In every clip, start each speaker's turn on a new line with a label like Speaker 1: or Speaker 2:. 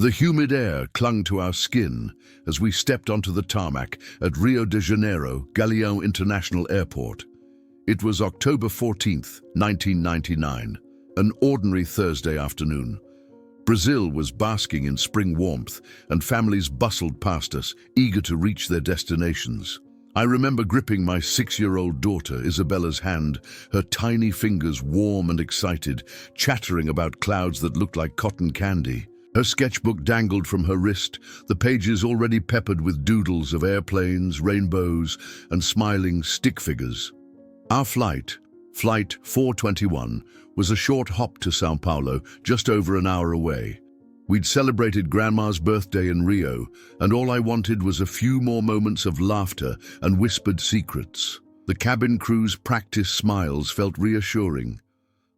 Speaker 1: The humid air clung to our skin as we stepped onto the tarmac at Rio de Janeiro Galeão International Airport. It was October 14th, 1999, an ordinary Thursday afternoon. Brazil was basking in spring warmth, and families bustled past us, eager to reach their destinations. I remember gripping my 6-year-old daughter, Isabella's hand, her tiny fingers warm and excited, chattering about clouds that looked like cotton candy. Her sketchbook dangled from her wrist, the pages already peppered with doodles of airplanes, rainbows, and smiling stick figures. Our flight, Flight 421, was a short hop to Sao Paulo, just over an hour away. We'd celebrated Grandma's birthday in Rio, and all I wanted was a few more moments of laughter and whispered secrets. The cabin crew's practiced smiles felt reassuring.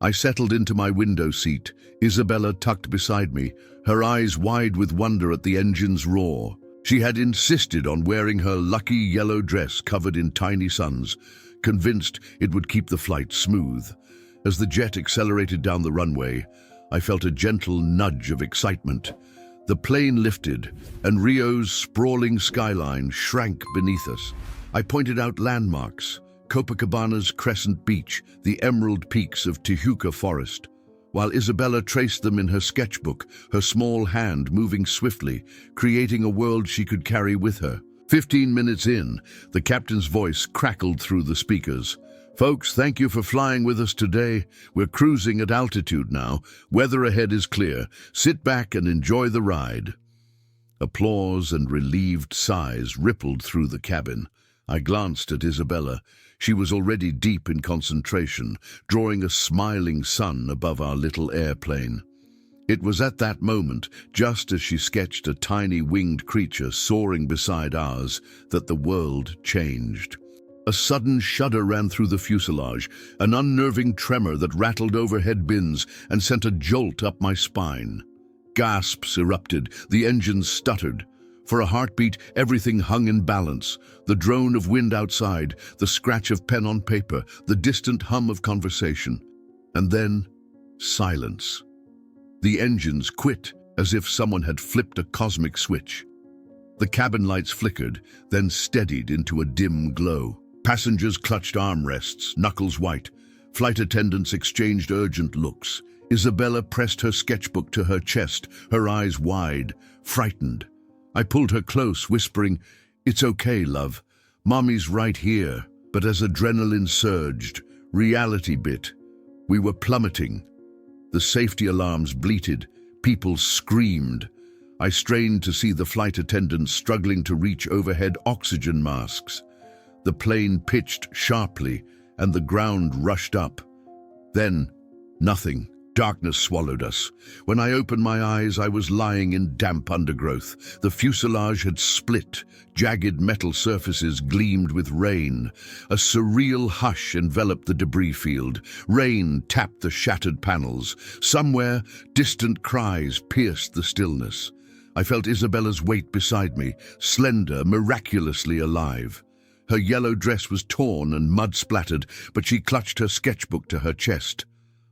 Speaker 1: I settled into my window seat, Isabella tucked beside me, her eyes wide with wonder at the engine's roar. She had insisted on wearing her lucky yellow dress covered in tiny suns, convinced it would keep the flight smooth. As the jet accelerated down the runway, I felt a gentle nudge of excitement. The plane lifted, and Rio's sprawling skyline shrank beneath us. I pointed out landmarks, Copacabana's crescent beach, the emerald peaks of Tijuca Forest, while Isabella traced them in her sketchbook, her small hand moving swiftly, creating a world she could carry with her. 15 minutes in, the captain's voice crackled through the speakers. "Folks, thank you for flying with us today. We're cruising at altitude now. Weather ahead is clear. Sit back and enjoy the ride." Applause and relieved sighs rippled through the cabin. I glanced at Isabella. She was already deep in concentration, drawing a smiling sun above our little airplane. It was at that moment, just as she sketched a tiny winged creature soaring beside ours, that the world changed. A sudden shudder ran through the fuselage, an unnerving tremor that rattled overhead bins and sent a jolt up my spine. Gasps erupted, the engines stuttered. For a heartbeat, everything hung in balance. The drone of wind outside, the scratch of pen on paper, the distant hum of conversation. And then, silence. The engines quit, as if someone had flipped a cosmic switch. The cabin lights flickered, then steadied into a dim glow. Passengers clutched armrests, knuckles white. Flight attendants exchanged urgent looks. Isabella pressed her sketchbook to her chest, her eyes wide, frightened. I pulled her close, whispering, "It's okay, love. Mommy's right here." But as adrenaline surged, reality bit. We were plummeting. The safety alarms bleated. People screamed. I strained to see the flight attendants struggling to reach overhead oxygen masks. The plane pitched sharply, and the ground rushed up. Then, nothing. Darkness swallowed us. When I opened my eyes, I was lying in damp undergrowth. The fuselage had split. Jagged metal surfaces gleamed with rain. A surreal hush enveloped the debris field. Rain tapped the shattered panels. Somewhere, distant cries pierced the stillness. I felt Isabella's weight beside me, slender, miraculously alive. Her yellow dress was torn and mud-splattered, but she clutched her sketchbook to her chest.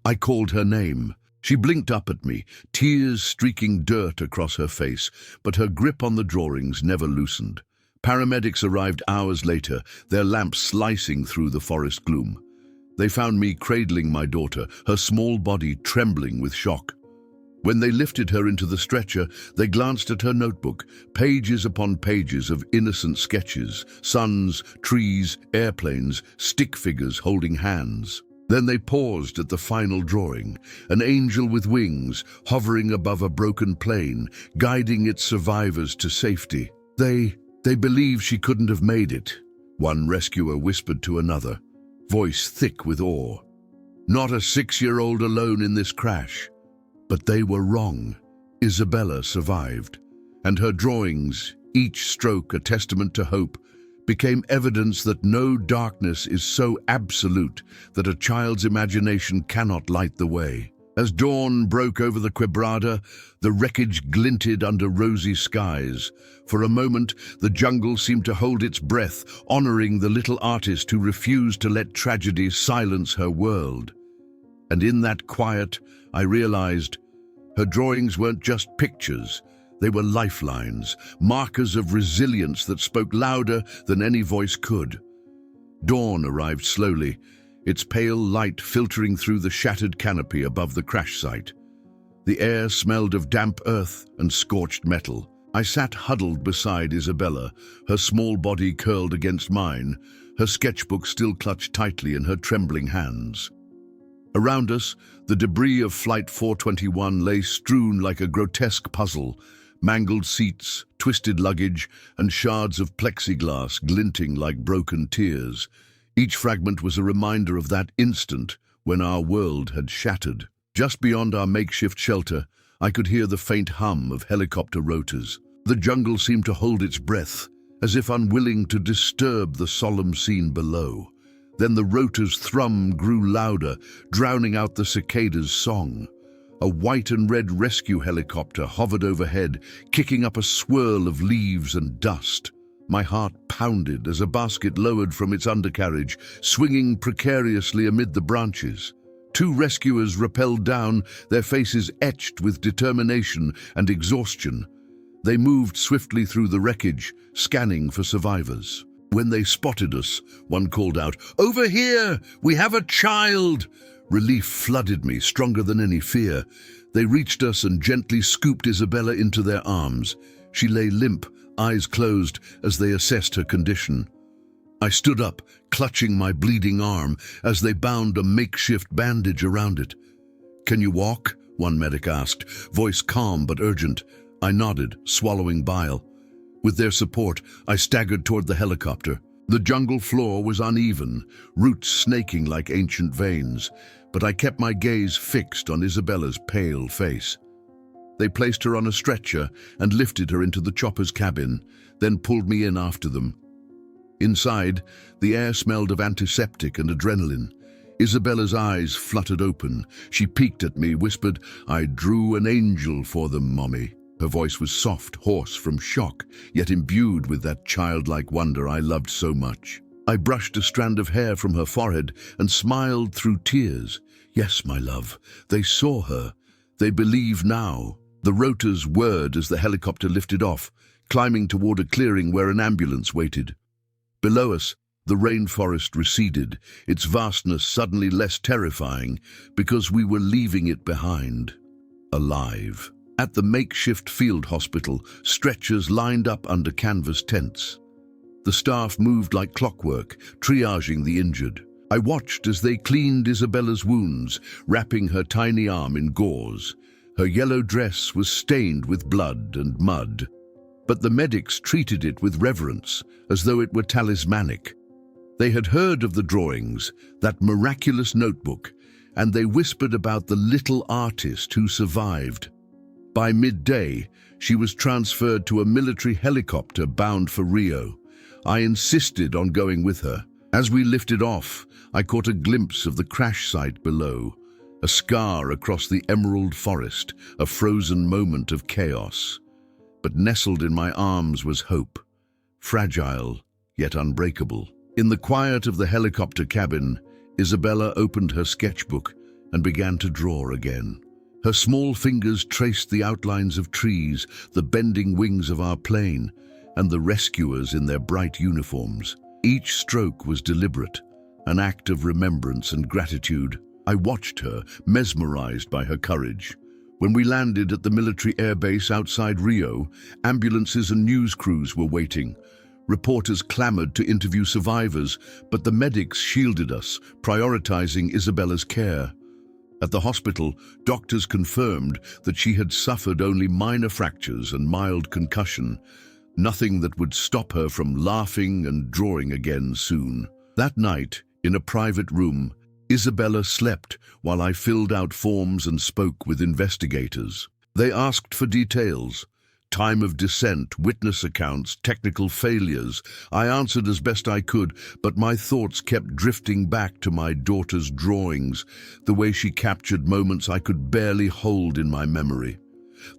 Speaker 1: I called her name. She blinked up at me, tears streaking dirt across her face, but her grip on the drawings never loosened. Paramedics arrived hours later, their lamps slicing through the forest gloom. They found me cradling my daughter, her small body trembling with shock. When they lifted her into the stretcher, they glanced at her notebook, pages upon pages of innocent sketches, suns, trees, airplanes, stick figures holding hands. Then they paused at the final drawing, an angel with wings hovering above a broken plane, guiding its survivors to safety. They believe she couldn't have made it, one rescuer whispered to another, voice thick with awe. Not a 6-year-old alone in this crash. But they were wrong. Isabella survived, and her drawings, each stroke a testament to hope, became evidence that no darkness is so absolute that a child's imagination cannot light the way. As dawn broke over the quebrada, the wreckage glinted under rosy skies. For a moment, the jungle seemed to hold its breath, honoring the little artist who refused to let tragedy silence her world. And in that quiet, I realized her drawings weren't just pictures. They were lifelines, markers of resilience that spoke louder than any voice could. Dawn arrived slowly, its pale light filtering through the shattered canopy above the crash site. The air smelled of damp earth and scorched metal. I sat huddled beside Isabella, her small body curled against mine, her sketchbook still clutched tightly in her trembling hands. Around us, the debris of Flight 421 lay strewn like a grotesque puzzle, mangled seats, twisted luggage, and shards of plexiglass glinting like broken tears. Each fragment was a reminder of that instant when our world had shattered. Just beyond our makeshift shelter, I could hear the faint hum of helicopter rotors. The jungle seemed to hold its breath, as if unwilling to disturb the solemn scene below. Then the rotor's thrum grew louder, drowning out the cicadas' song. A white and red rescue helicopter hovered overhead, kicking up a swirl of leaves and dust. My heart pounded as a basket lowered from its undercarriage, swinging precariously amid the branches. Two rescuers rappelled down, their faces etched with determination and exhaustion. They moved swiftly through the wreckage, scanning for survivors. When they spotted us, one called out, "Over here! We have a child!" Relief flooded me, stronger than any fear. They reached us and gently scooped Isabella into their arms. She lay limp, eyes closed, as they assessed her condition. I stood up, clutching my bleeding arm, as they bound a makeshift bandage around it. "Can you walk?" one medic asked, voice calm but urgent. I nodded, swallowing bile. With their support, I staggered toward the helicopter. The jungle floor was uneven, roots snaking like ancient veins, but I kept my gaze fixed on Isabella's pale face. They placed her on a stretcher and lifted her into the chopper's cabin, then pulled me in after them. Inside, the air smelled of antiseptic and adrenaline. Isabella's eyes fluttered open. She peeked at me, whispered, "I drew an angel for them, Mommy." Her voice was soft, hoarse from shock, yet imbued with that childlike wonder I loved so much. I brushed a strand of hair from her forehead and smiled through tears. "Yes, my love, they saw her. They believe now." The rotors whirred as the helicopter lifted off, climbing toward a clearing where an ambulance waited. Below us, the rainforest receded, its vastness suddenly less terrifying because we were leaving it behind, alive. At the makeshift field hospital, stretchers lined up under canvas tents. The staff moved like clockwork, triaging the injured. I watched as they cleaned Isabella's wounds, wrapping her tiny arm in gauze. Her yellow dress was stained with blood and mud, but the medics treated it with reverence, as though it were talismanic. They had heard of the drawings, that miraculous notebook, and they whispered about the little artist who survived. By midday, she was transferred to a military helicopter bound for Rio. I insisted on going with her. As we lifted off, I caught a glimpse of the crash site below, a scar across the emerald forest, a frozen moment of chaos. But nestled in my arms was hope, fragile yet unbreakable. In the quiet of the helicopter cabin, Isabella opened her sketchbook and began to draw again. Her small fingers traced the outlines of trees, the bending wings of our plane, and the rescuers in their bright uniforms. Each stroke was deliberate, an act of remembrance and gratitude. I watched her, mesmerized by her courage. When we landed at the military airbase outside Rio, ambulances and news crews were waiting. Reporters clamored to interview survivors, but the medics shielded us, prioritizing Isabella's care. At the hospital, doctors confirmed that she had suffered only minor fractures and mild concussion, nothing that would stop her from laughing and drawing again soon. That night, in a private room, Isabella slept while I filled out forms and spoke with investigators. They asked for details. Time of descent, witness accounts, technical failures. I answered as best I could, but my thoughts kept drifting back to my daughter's drawings, the way she captured moments I could barely hold in my memory.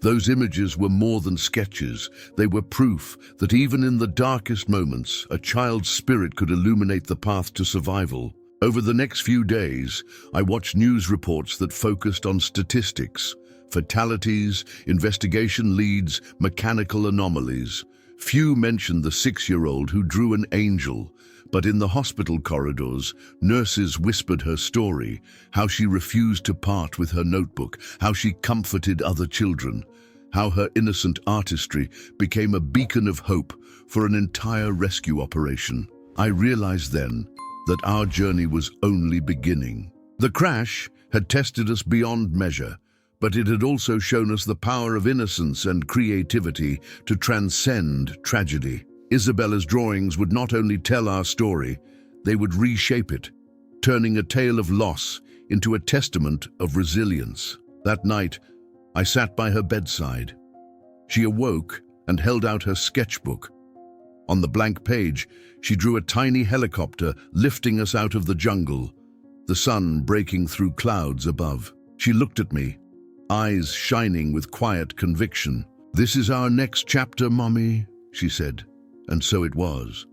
Speaker 1: Those images were more than sketches. They were proof that even in the darkest moments, a child's spirit could illuminate the path to survival. Over the next few days, I watched news reports that focused on statistics, Fatalities, investigation leads, mechanical anomalies. Few mentioned the 6-year-old who drew an angel, but in the hospital corridors, nurses whispered her story, how she refused to part with her notebook, how she comforted other children, how her innocent artistry became a beacon of hope for an entire rescue operation. I realized then that our journey was only beginning. The crash had tested us beyond measure, but it had also shown us the power of innocence and creativity to transcend tragedy. Isabella's drawings would not only tell our story, they would reshape it, turning a tale of loss into a testament of resilience. That night, I sat by her bedside. She awoke and held out her sketchbook. On the blank page, she drew a tiny helicopter lifting us out of the jungle, the sun breaking through clouds above. She looked at me, eyes shining with quiet conviction. "This is our next chapter, Mommy," she said, and so it was.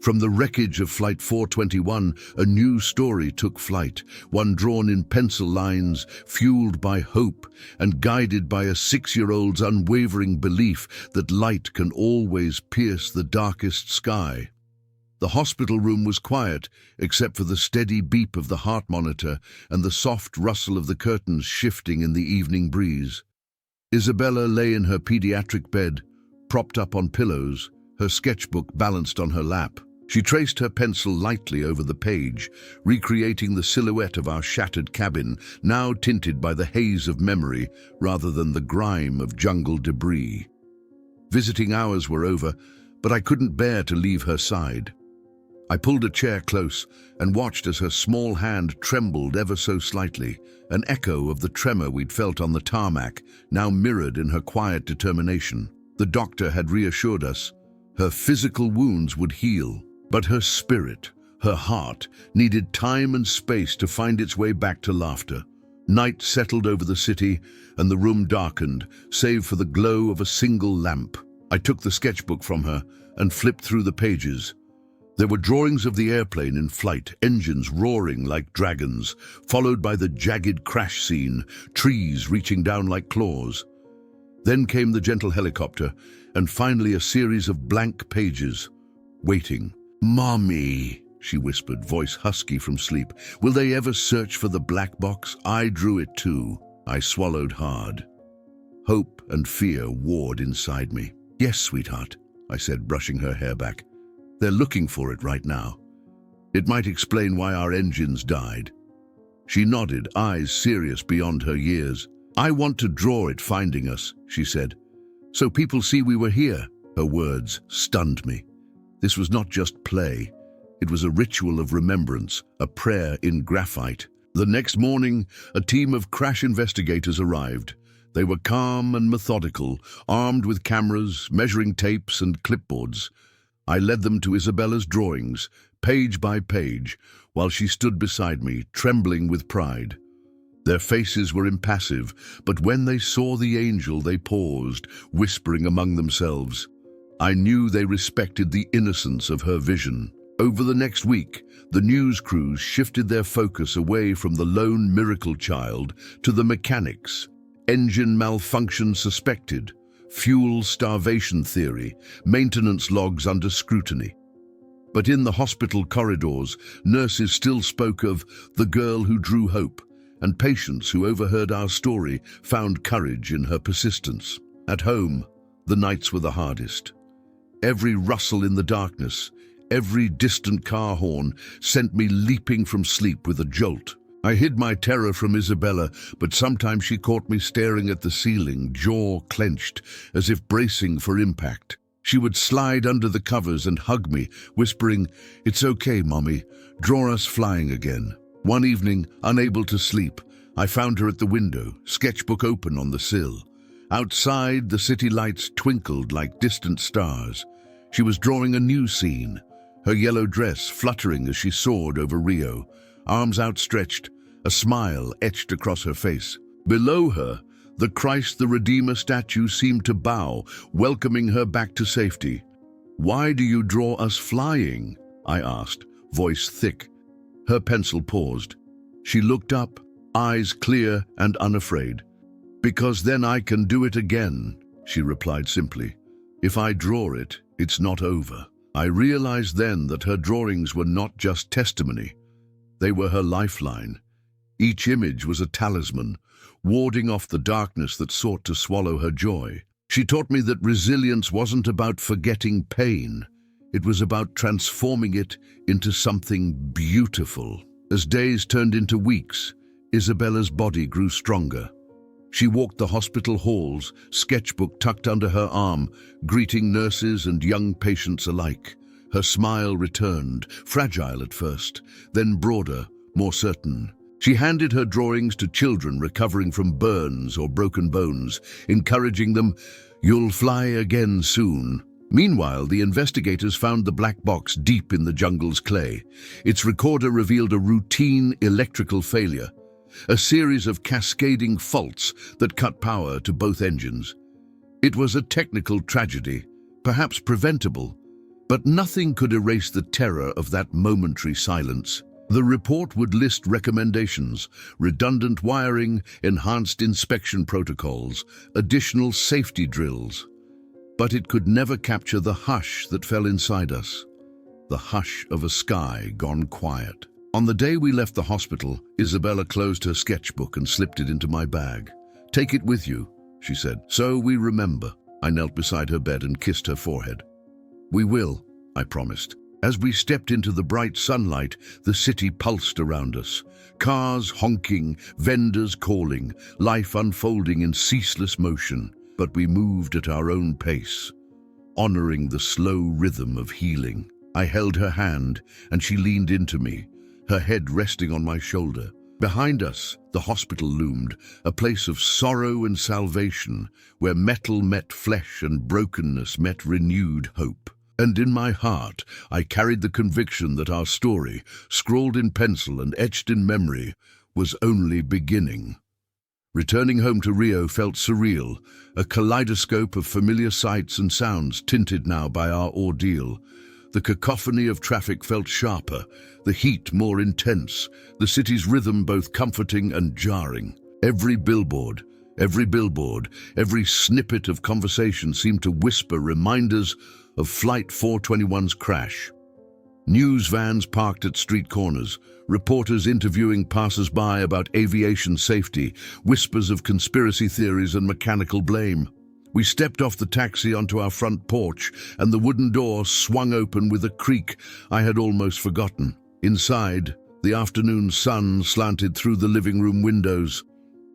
Speaker 1: From the wreckage of Flight 421, a new story took flight, one drawn in pencil lines, fueled by hope and guided by a 6-year-old's unwavering belief that light can always pierce the darkest sky. The hospital room was quiet, except for the steady beep of the heart monitor and the soft rustle of the curtains shifting in the evening breeze. Isabella lay in her pediatric bed, propped up on pillows, her sketchbook balanced on her lap. She traced her pencil lightly over the page, recreating the silhouette of our shattered cabin, now tinted by the haze of memory rather than the grime of jungle debris. Visiting hours were over, but I couldn't bear to leave her side. I pulled a chair close and watched as her small hand trembled ever so slightly, an echo of the tremor we'd felt on the tarmac, now mirrored in her quiet determination. The doctor had reassured us her physical wounds would heal, but her spirit, her heart, needed time and space to find its way back to laughter. Night settled over the city, and the room darkened, save for the glow of a single lamp. I took the sketchbook from her and flipped through the pages. There were drawings of the airplane in flight, engines roaring like dragons, followed by the jagged crash scene, trees reaching down like claws. Then came the gentle helicopter, and finally a series of blank pages, waiting. "Mommy," she whispered, voice husky from sleep, "will they ever search for the black box? I drew it too." I swallowed hard. Hope and fear warred inside me. "Yes, sweetheart," I said, brushing her hair back. "They're looking for it right now. It might explain why our engines died." She nodded, eyes serious beyond her years. "I want to draw it finding us," she said, "so people see we were here." Her words stunned me. This was not just play. It was a ritual of remembrance, a prayer in graphite. The next morning, a team of crash investigators arrived. They were calm and methodical, armed with cameras, measuring tapes, and clipboards. I led them to Isabella's drawings, page by page, while she stood beside me, trembling with pride. Their faces were impassive, but when they saw the angel, they paused, whispering among themselves. I knew they respected the innocence of her vision. Over the next week, the news crews shifted their focus away from the lone miracle child to the mechanics. Engine malfunction suspected, fuel starvation theory, maintenance logs under scrutiny. But in the hospital corridors, nurses still spoke of the girl who drew hope, and patients who overheard our story found courage in her persistence. At home, the nights were the hardest. Every rustle in the darkness, every distant car horn sent me leaping from sleep with a jolt. I hid my terror from Isabella, but sometimes she caught me staring at the ceiling, jaw clenched, as if bracing for impact. She would slide under the covers and hug me, whispering, "It's okay, Mommy, draw us flying again." One evening, unable to sleep, I found her at the window, sketchbook open on the sill. Outside, the city lights twinkled like distant stars. She was drawing a new scene, her yellow dress fluttering as she soared over Rio, arms outstretched, a smile etched across her face. Below her, the Christ the Redeemer statue seemed to bow, welcoming her back to safety. "Why do you draw us flying?" I asked, voice thick. Her pencil paused. She looked up, eyes clear and unafraid. "Because then I can do it again," she replied simply. "If I draw it, it's not over." I realized then that her drawings were not just testimony. They were her lifeline. Each image was a talisman, warding off the darkness that sought to swallow her joy. She taught me that resilience wasn't about forgetting pain. It was about transforming it into something beautiful. As days turned into weeks, Isabella's body grew stronger. She walked the hospital halls, sketchbook tucked under her arm, greeting nurses and young patients alike. Her smile returned, fragile at first, then broader, more certain. She handed her drawings to children recovering from burns or broken bones, encouraging them, "You'll fly again soon." Meanwhile, the investigators found the black box deep in the jungle's clay. Its recorder revealed a routine electrical failure, a series of cascading faults that cut power to both engines. It was a technical tragedy, perhaps preventable, but nothing could erase the terror of that momentary silence. The report would list recommendations: redundant wiring, enhanced inspection protocols, additional safety drills. But it could never capture the hush that fell inside us, the hush of a sky gone quiet. On the day we left the hospital, Isabella closed her sketchbook and slipped it into my bag. "Take it with you," she said. "So we remember." I knelt beside her bed and kissed her forehead. "We will," I promised. As we stepped into the bright sunlight, the city pulsed around us. Cars honking, vendors calling, life unfolding in ceaseless motion. But we moved at our own pace, honoring the slow rhythm of healing. I held her hand, and she leaned into me, her head resting on my shoulder. Behind us, the hospital loomed, a place of sorrow and salvation, where metal met flesh and brokenness met renewed hope. And in my heart, I carried the conviction that our story, scrawled in pencil and etched in memory, was only beginning. Returning home to Rio felt surreal, a kaleidoscope of familiar sights and sounds tinted now by our ordeal. The cacophony of traffic felt sharper, the heat more intense, the city's rhythm both comforting and jarring. Every billboard, every snippet of conversation seemed to whisper reminders of Flight 421's crash. News vans parked at street corners, reporters interviewing passers-by about aviation safety, whispers of conspiracy theories and mechanical blame. We stepped off the taxi onto our front porch, and the wooden door swung open with a creak I had almost forgotten. Inside, the afternoon sun slanted through the living room windows,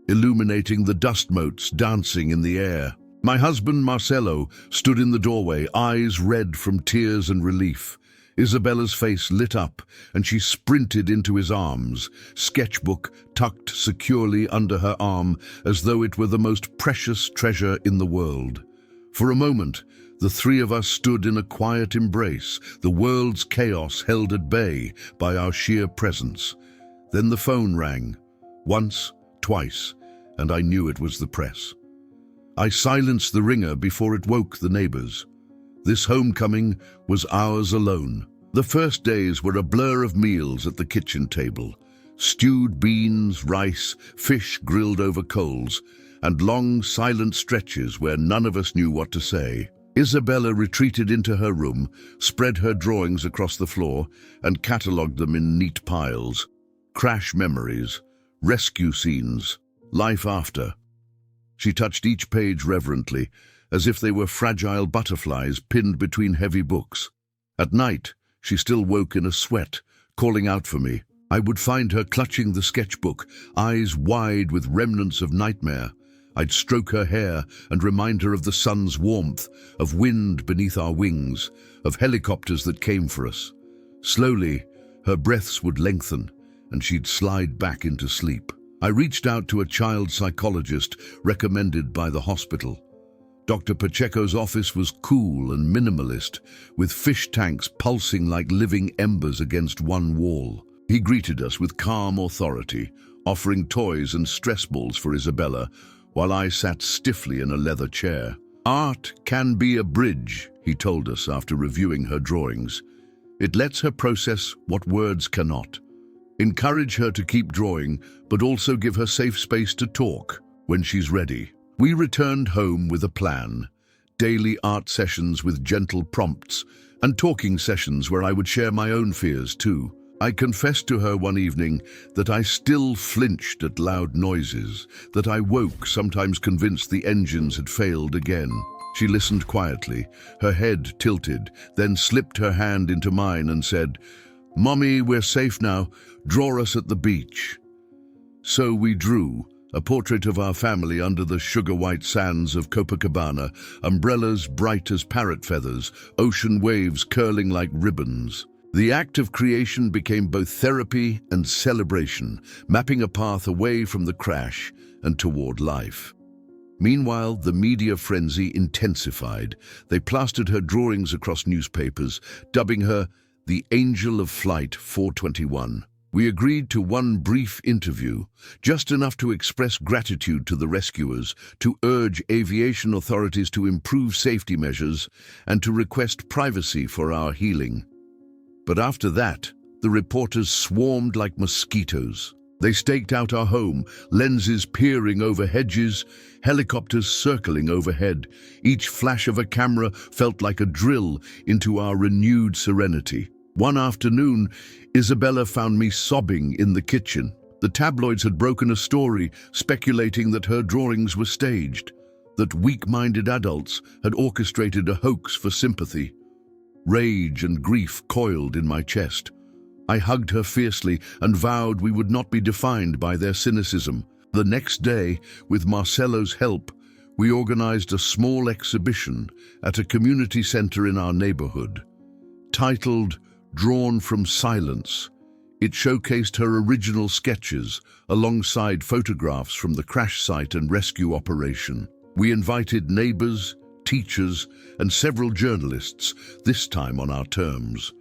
Speaker 1: illuminating the dust motes dancing in the air. My husband, Marcelo, stood in the doorway, eyes red from tears and relief. Isabella's face lit up, and she sprinted into his arms, sketchbook tucked securely under her arm as though it were the most precious treasure in the world. For a moment, the three of us stood in a quiet embrace, the world's chaos held at bay by our sheer presence. Then the phone rang, once, twice, and I knew it was the press. I silenced the ringer before it woke the neighbors. This homecoming was ours alone. The first days were a blur of meals at the kitchen table. Stewed beans, rice, fish grilled over coals, and long silent stretches where none of us knew what to say. Isabella retreated into her room, spread her drawings across the floor, and catalogued them in neat piles. Crash memories, rescue scenes, life after. She touched each page reverently, as if they were fragile butterflies pinned between heavy books. At night, she still woke in a sweat, calling out for me. I would find her clutching the sketchbook, eyes wide with remnants of nightmare. I'd stroke her hair and remind her of the sun's warmth, of wind beneath our wings, of helicopters that came for us. Slowly, her breaths would lengthen, and she'd slide back into sleep. I reached out to a child psychologist recommended by the hospital. Dr. Pacheco's office was cool and minimalist, with fish tanks pulsing like living embers against one wall. He greeted us with calm authority, offering toys and stress balls for Isabella, while I sat stiffly in a leather chair. "Art can be a bridge," he told us after reviewing her drawings. "It lets her process what words cannot. Encourage her to keep drawing, but also give her safe space to talk." when she's ready. We returned home with a plan. Daily art sessions with gentle prompts, and talking sessions where I would share my own fears too. I confessed to her one evening that I still flinched at loud noises, that I woke sometimes convinced the engines had failed again. She listened quietly, her head tilted, then slipped her hand into mine and said, "Mommy, we're safe now. Draw us at the beach." So we drew, a portrait of our family under the sugar-white sands of Copacabana, umbrellas bright as parrot feathers, ocean waves curling like ribbons. The act of creation became both therapy and celebration, mapping a path away from the crash and toward life. Meanwhile, the media frenzy intensified. They plastered her drawings across newspapers, dubbing her the Angel of Flight 421. We agreed to one brief interview, just enough to express gratitude to the rescuers, to urge aviation authorities to improve safety measures, and to request privacy for our healing. But after that, the reporters swarmed like mosquitoes. They staked out our home, lenses peering over hedges, helicopters circling overhead. Each flash of a camera felt like a drill into our renewed serenity. One afternoon, Isabella found me sobbing in the kitchen. The tabloids had broken a story speculating that her drawings were staged, that weak-minded adults had orchestrated a hoax for sympathy. Rage and grief coiled in my chest. I hugged her fiercely and vowed we would not be defined by their cynicism. The next day, with Marcelo's help, we organized a small exhibition at a community center in our neighborhood. Titled "Drawn from Silence," it showcased her original sketches alongside photographs from the crash site and rescue operation. We invited neighbors, teachers, and several journalists, this time on our terms.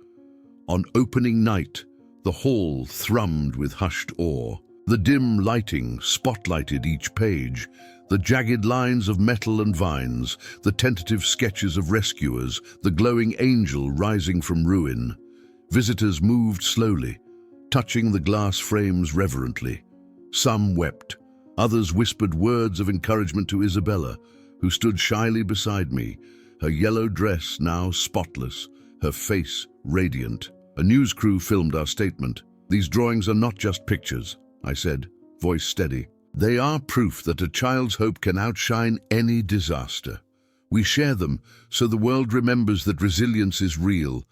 Speaker 1: On opening night, the hall thrummed with hushed awe. The dim lighting spotlighted each page, the jagged lines of metal and vines, the tentative sketches of rescuers, the glowing angel rising from ruin. Visitors moved slowly, touching the glass frames reverently. Some wept, others whispered words of encouragement to Isabella, who stood shyly beside me, her yellow dress now spotless, her face radiant. A news crew filmed our statement. "These drawings are not just pictures," I said, voice steady. "They are proof that a child's hope can outshine any disaster. We share them so the world remembers that resilience is real,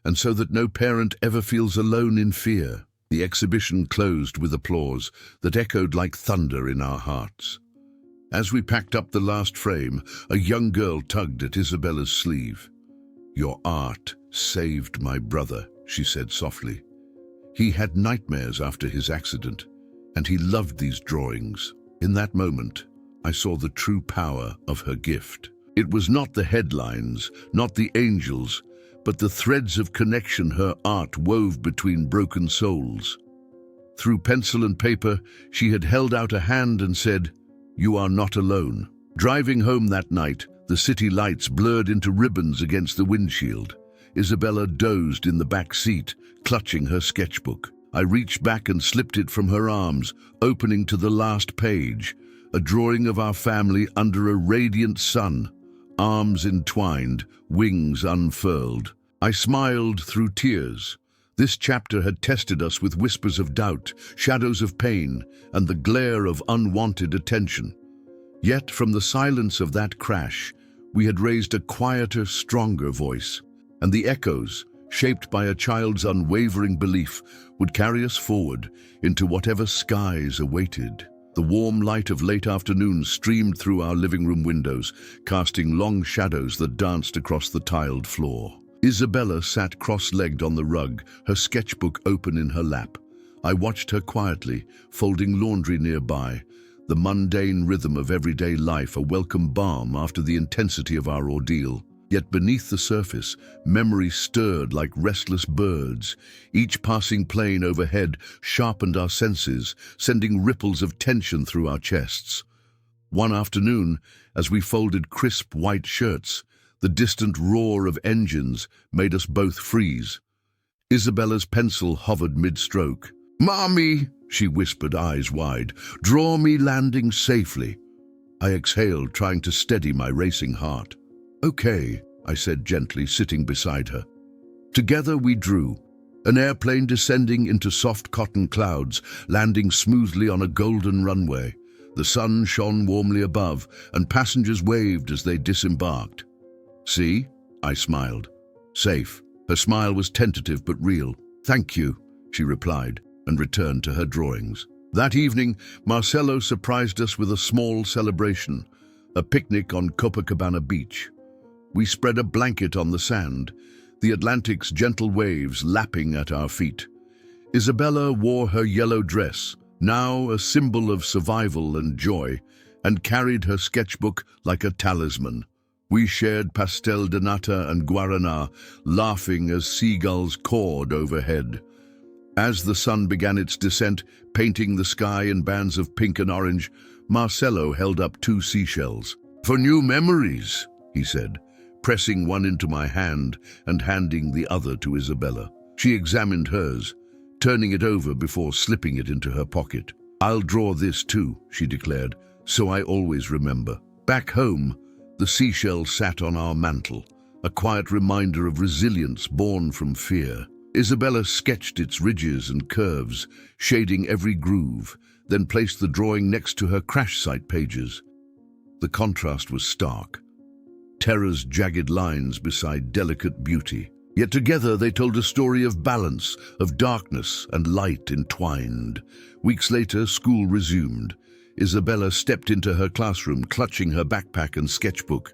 Speaker 1: and so that no parent ever feels alone in fear." The exhibition closed with applause that echoed like thunder in our hearts. As we packed up the last frame, a young girl tugged at Isabella's sleeve. "Your art saved my brother," she said softly. "He had nightmares after his accident, and he loved these drawings." In that moment, I saw the true power of her gift. It was not the headlines, not the angels, but the threads of connection her art wove between broken souls. Through pencil and paper, she had held out a hand and said, "You are not alone." Driving home that night, the city lights blurred into ribbons against the windshield. Isabella dozed in the back seat, clutching her sketchbook. I reached back and slipped it from her arms, opening to the last page, a drawing of our family under a radiant sun, arms entwined, wings unfurled. I smiled through tears. This chapter had tested us with whispers of doubt, shadows of pain, and the glare of unwanted attention. Yet from the silence of that crash, we had raised a quieter, stronger voice, and the echoes, shaped by a child's unwavering belief, would carry us forward into whatever skies awaited. The warm light of late afternoon streamed through our living room windows, casting long shadows that danced across the tiled floor. Isabella sat cross-legged on the rug, her sketchbook open in her lap. I watched her quietly, folding laundry nearby, the mundane rhythm of everyday life a welcome balm after the intensity of our ordeal. Yet beneath the surface, memories stirred like restless birds. Each passing plane overhead sharpened our senses, sending ripples of tension through our chests. One afternoon, as we folded crisp white shirts, the distant roar of engines made us both freeze. Isabella's pencil hovered mid-stroke. "Mommy," she whispered, eyes wide, "draw me landing safely." I exhaled, trying to steady my racing heart. "Okay," I said gently, sitting beside her. Together we drew, an airplane descending into soft cotton clouds, landing smoothly on a golden runway. The sun shone warmly above, and passengers waved as they disembarked. "See?" I smiled. "Safe." Her smile was tentative but real. "Thank you," she replied, and returned to her drawings. That evening, Marcelo surprised us with a small celebration, a picnic on Copacabana Beach. We spread a blanket on the sand, the Atlantic's gentle waves lapping at our feet. Isabella wore her yellow dress, now a symbol of survival and joy, and carried her sketchbook like a talisman. We shared pastel de nata and guaraná, laughing as seagulls cawed overhead. As the sun began its descent, painting the sky in bands of pink and orange, Marcelo held up 2 seashells. "For new memories," he said, pressing one into my hand and handing the other to Isabella. She examined hers, turning it over before slipping it into her pocket. "I'll draw this too," she declared, "so I always remember." Back home, the seashell sat on our mantel, a quiet reminder of resilience born from fear. Isabella sketched its ridges and curves, shading every groove, then placed the drawing next to her crash site pages. The contrast was stark. Terror's jagged lines beside delicate beauty. Yet together they told a story of balance, of darkness and light entwined. Weeks later, school resumed. Isabella stepped into her classroom, clutching her backpack and sketchbook.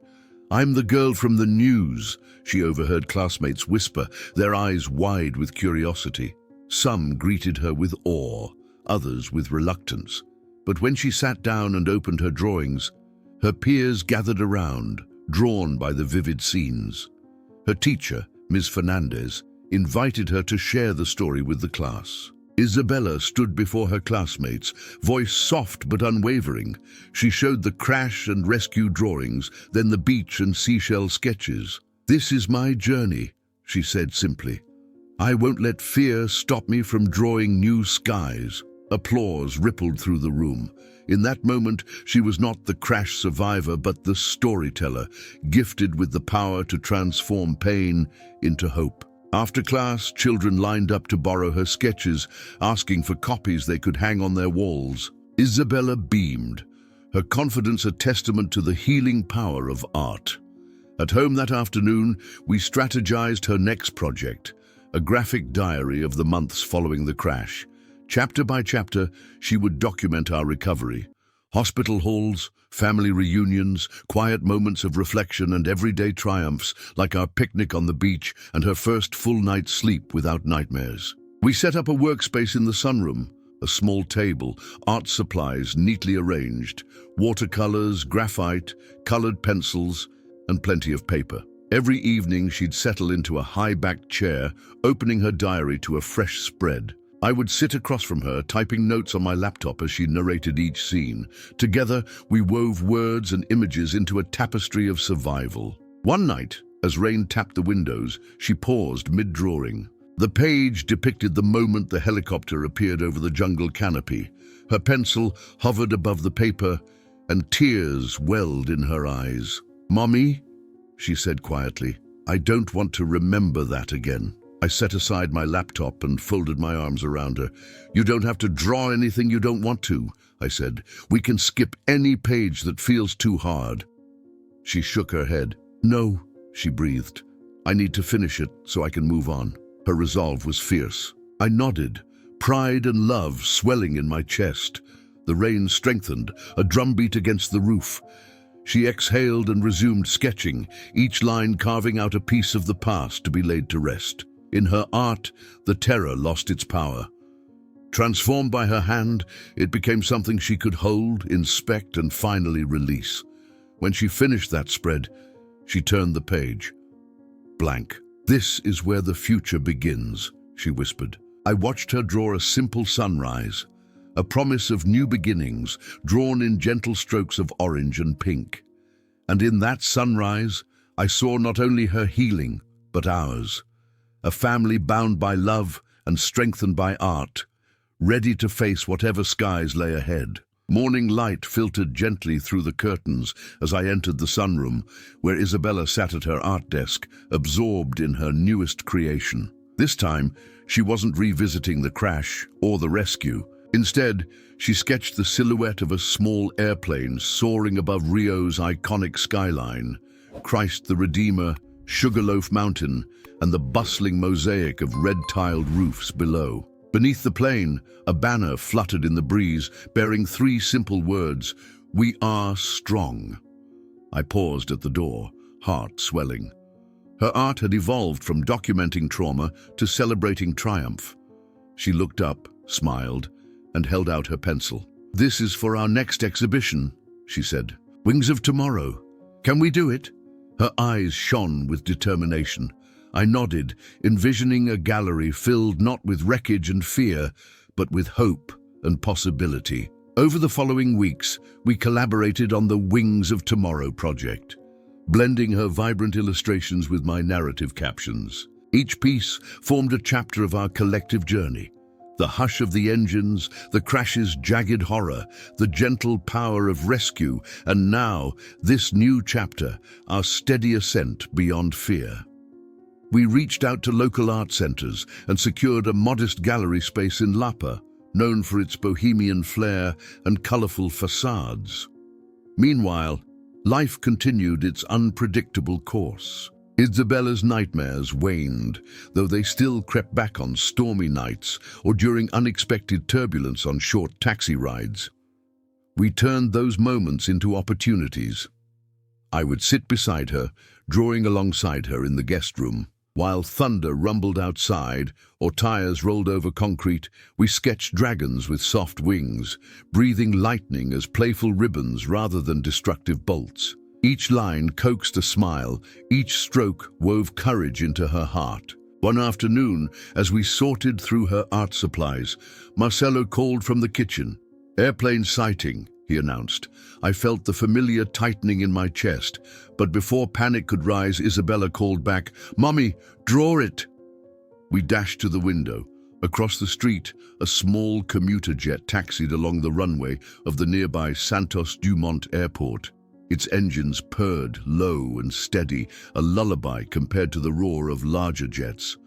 Speaker 1: "I'm the girl from the news," she overheard classmates whisper, their eyes wide with curiosity. Some greeted her with awe, others with reluctance. But when she sat down and opened her drawings, her peers gathered around, drawn by the vivid scenes. Her teacher, Ms. Fernandez, invited her to share the story with the class. Isabella stood before her classmates, voice soft but unwavering. She showed the crash and rescue drawings, then the beach and seashell sketches. "This is my journey," she said simply. "I won't let fear stop me from drawing new skies." Applause rippled through the room. In that moment, she was not the crash survivor, but the storyteller, gifted with the power to transform pain into hope. After class, children lined up to borrow her sketches, asking for copies they could hang on their walls. Isabella beamed, her confidence a testament to the healing power of art. At home that afternoon, we strategized her next project, a graphic diary of the months following the crash. Chapter by chapter, she would document our recovery. Hospital halls, family reunions, quiet moments of reflection and everyday triumphs, like our picnic on the beach and her first full night's sleep without nightmares. We set up a workspace in the sunroom, a small table, art supplies neatly arranged, watercolors, graphite, colored pencils, and plenty of paper. Every evening she'd settle into a high-backed chair, opening her diary to a fresh spread. I would sit across from her, typing notes on my laptop as she narrated each scene. Together, we wove words and images into a tapestry of survival. One night, as rain tapped the windows, she paused mid-drawing. The page depicted the moment the helicopter appeared over the jungle canopy. Her pencil hovered above the paper, and tears welled in her eyes. "Mommy," she said quietly, "I don't want to remember that again." I set aside my laptop and folded my arms around her. "You don't have to draw anything you don't want to," I said. "We can skip any page that feels too hard." She shook her head. "No," she breathed. "I need to finish it so I can move on." Her resolve was fierce. I nodded, pride and love swelling in my chest. The rain strengthened, a drumbeat against the roof. She exhaled and resumed sketching, each line carving out a piece of the past to be laid to rest. In her art, the terror lost its power. Transformed by her hand, it became something she could hold, inspect, and finally release. When she finished that spread, she turned the page. Blank. "This is where the future begins," she whispered. I watched her draw a simple sunrise, a promise of new beginnings, drawn in gentle strokes of orange and pink. And in that sunrise, I saw not only her healing, but ours. A family bound by love and strengthened by art, ready to face whatever skies lay ahead. Morning light filtered gently through the curtains as I entered the sunroom, where Isabella sat at her art desk, absorbed in her newest creation. This time, she wasn't revisiting the crash or the rescue. Instead, she sketched the silhouette of a small airplane soaring above Rio's iconic skyline, Christ the Redeemer, Sugarloaf Mountain, and the bustling mosaic of red-tiled roofs below. Beneath the plane, a banner fluttered in the breeze, bearing 3 simple words, "We are strong." I paused at the door, heart swelling. Her art had evolved from documenting trauma to celebrating triumph. She looked up, smiled, and held out her pencil. "This is for our next exhibition," she said. "Wings of Tomorrow. Can we do it?" Her eyes shone with determination. I nodded, envisioning a gallery filled not with wreckage and fear, but with hope and possibility. Over the following weeks, we collaborated on the Wings of Tomorrow project, blending her vibrant illustrations with my narrative captions. Each piece formed a chapter of our collective journey. The hush of the engines, the crash's jagged horror, the gentle power of rescue, and now, this new chapter, our steady ascent beyond fear. We reached out to local art centers and secured a modest gallery space in Lapa, known for its bohemian flair and colorful facades. Meanwhile, life continued its unpredictable course. Isabella's nightmares waned, though they still crept back on stormy nights or during unexpected turbulence on short taxi rides. We turned those moments into opportunities. I would sit beside her, drawing alongside her in the guest room. While thunder rumbled outside or tires rolled over concrete, we sketched dragons with soft wings, breathing lightning as playful ribbons rather than destructive bolts. Each line coaxed a smile, each stroke wove courage into her heart. One afternoon, as we sorted through her art supplies, Marcelo called from the kitchen. "Airplane sighting," he announced. I felt the familiar tightening in my chest, but before panic could rise, Isabella called back, "Mommy, draw it!" We dashed to the window. Across the street, a small commuter jet taxied along the runway of the nearby Santos Dumont Airport. Its engines purred low and steady, a lullaby compared to the roar of larger jets.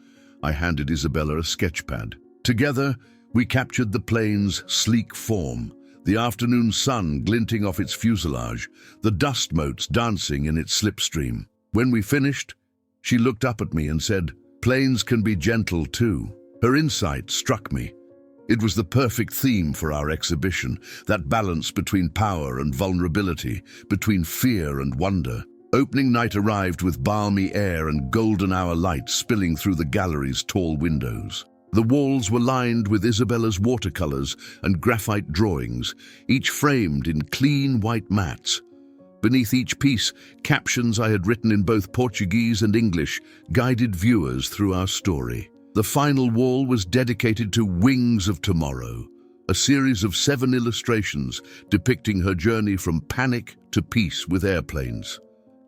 Speaker 1: I handed Isabella a sketchpad. Together, we captured the plane's sleek form, the afternoon sun glinting off its fuselage, the dust motes dancing in its slipstream. When we finished, she looked up at me and said, "Planes can be gentle too." Her insight struck me. It was the perfect theme for our exhibition, that balance between power and vulnerability, between fear and wonder. Opening night arrived with balmy air and golden hour light spilling through the gallery's tall windows. The walls were lined with Isabella's watercolors and graphite drawings, each framed in clean white mats. Beneath each piece, captions I had written in both Portuguese and English guided viewers through our story. The final wall was dedicated to Wings of Tomorrow, a series of 7 illustrations depicting her journey from panic to peace with airplanes.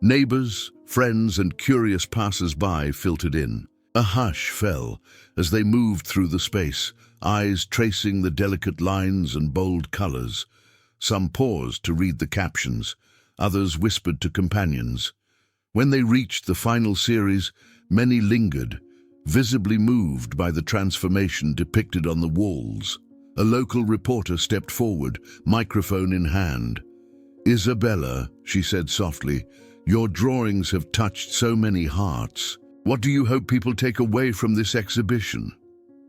Speaker 1: Neighbors, friends, and curious passers-by filtered in. A hush fell as they moved through the space, eyes tracing the delicate lines and bold colors. Some paused to read the captions, others whispered to companions. When they reached the final series, many lingered, visibly moved by the transformation depicted on the walls. A local reporter stepped forward, microphone in hand. "Isabella," she said softly, "your drawings have touched so many hearts. What do you hope people take away from this exhibition?"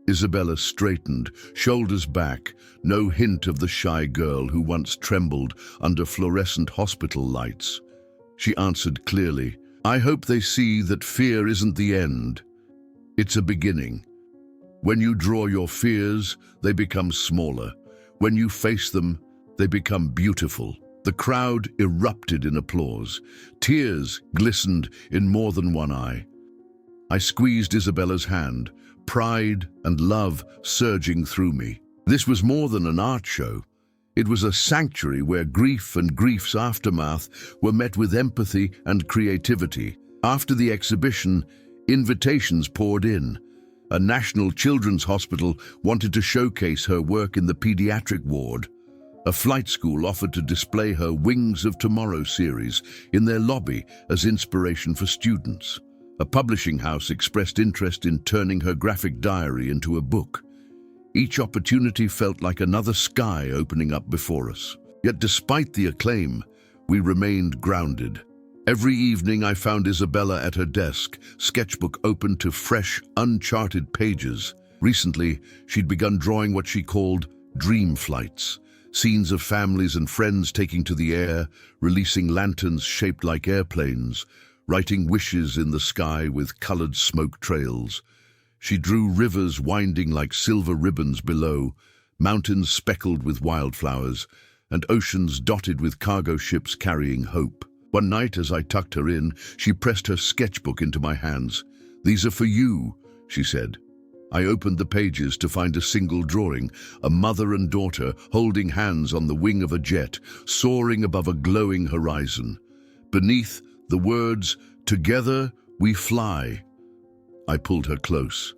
Speaker 1: Isabella straightened, shoulders back, no hint of the shy girl who once trembled under fluorescent hospital lights. She answered clearly, "I hope they see that fear isn't the end. It's a beginning. When you draw your fears, they become smaller. When you face them, they become beautiful." The crowd erupted in applause. Tears glistened in more than one eye. I squeezed Isabella's hand, pride and love surging through me. This was more than an art show. It was a sanctuary where grief and grief's aftermath were met with empathy and creativity. After the exhibition, invitations poured in. A national children's hospital wanted to showcase her work in the pediatric ward. A flight school offered to display her Wings of Tomorrow series in their lobby as inspiration for students. A publishing house expressed interest in turning her graphic diary into a book. Each opportunity felt like another sky opening up before us. Yet despite the acclaim, we remained grounded. Every evening I found Isabella at her desk, sketchbook open to fresh, uncharted pages. Recently, she'd begun drawing what she called dream flights, scenes of families and friends taking to the air, releasing lanterns shaped like airplanes, writing wishes in the sky with colored smoke trails. She drew rivers winding like silver ribbons below, mountains speckled with wildflowers, and oceans dotted with cargo ships carrying hope. One night, as I tucked her in, she pressed her sketchbook into my hands. "These are for you," she said. I opened the pages to find a single drawing, a mother and daughter holding hands on the wing of a jet, soaring above a glowing horizon. Beneath, the words, "Together we fly." I pulled her close.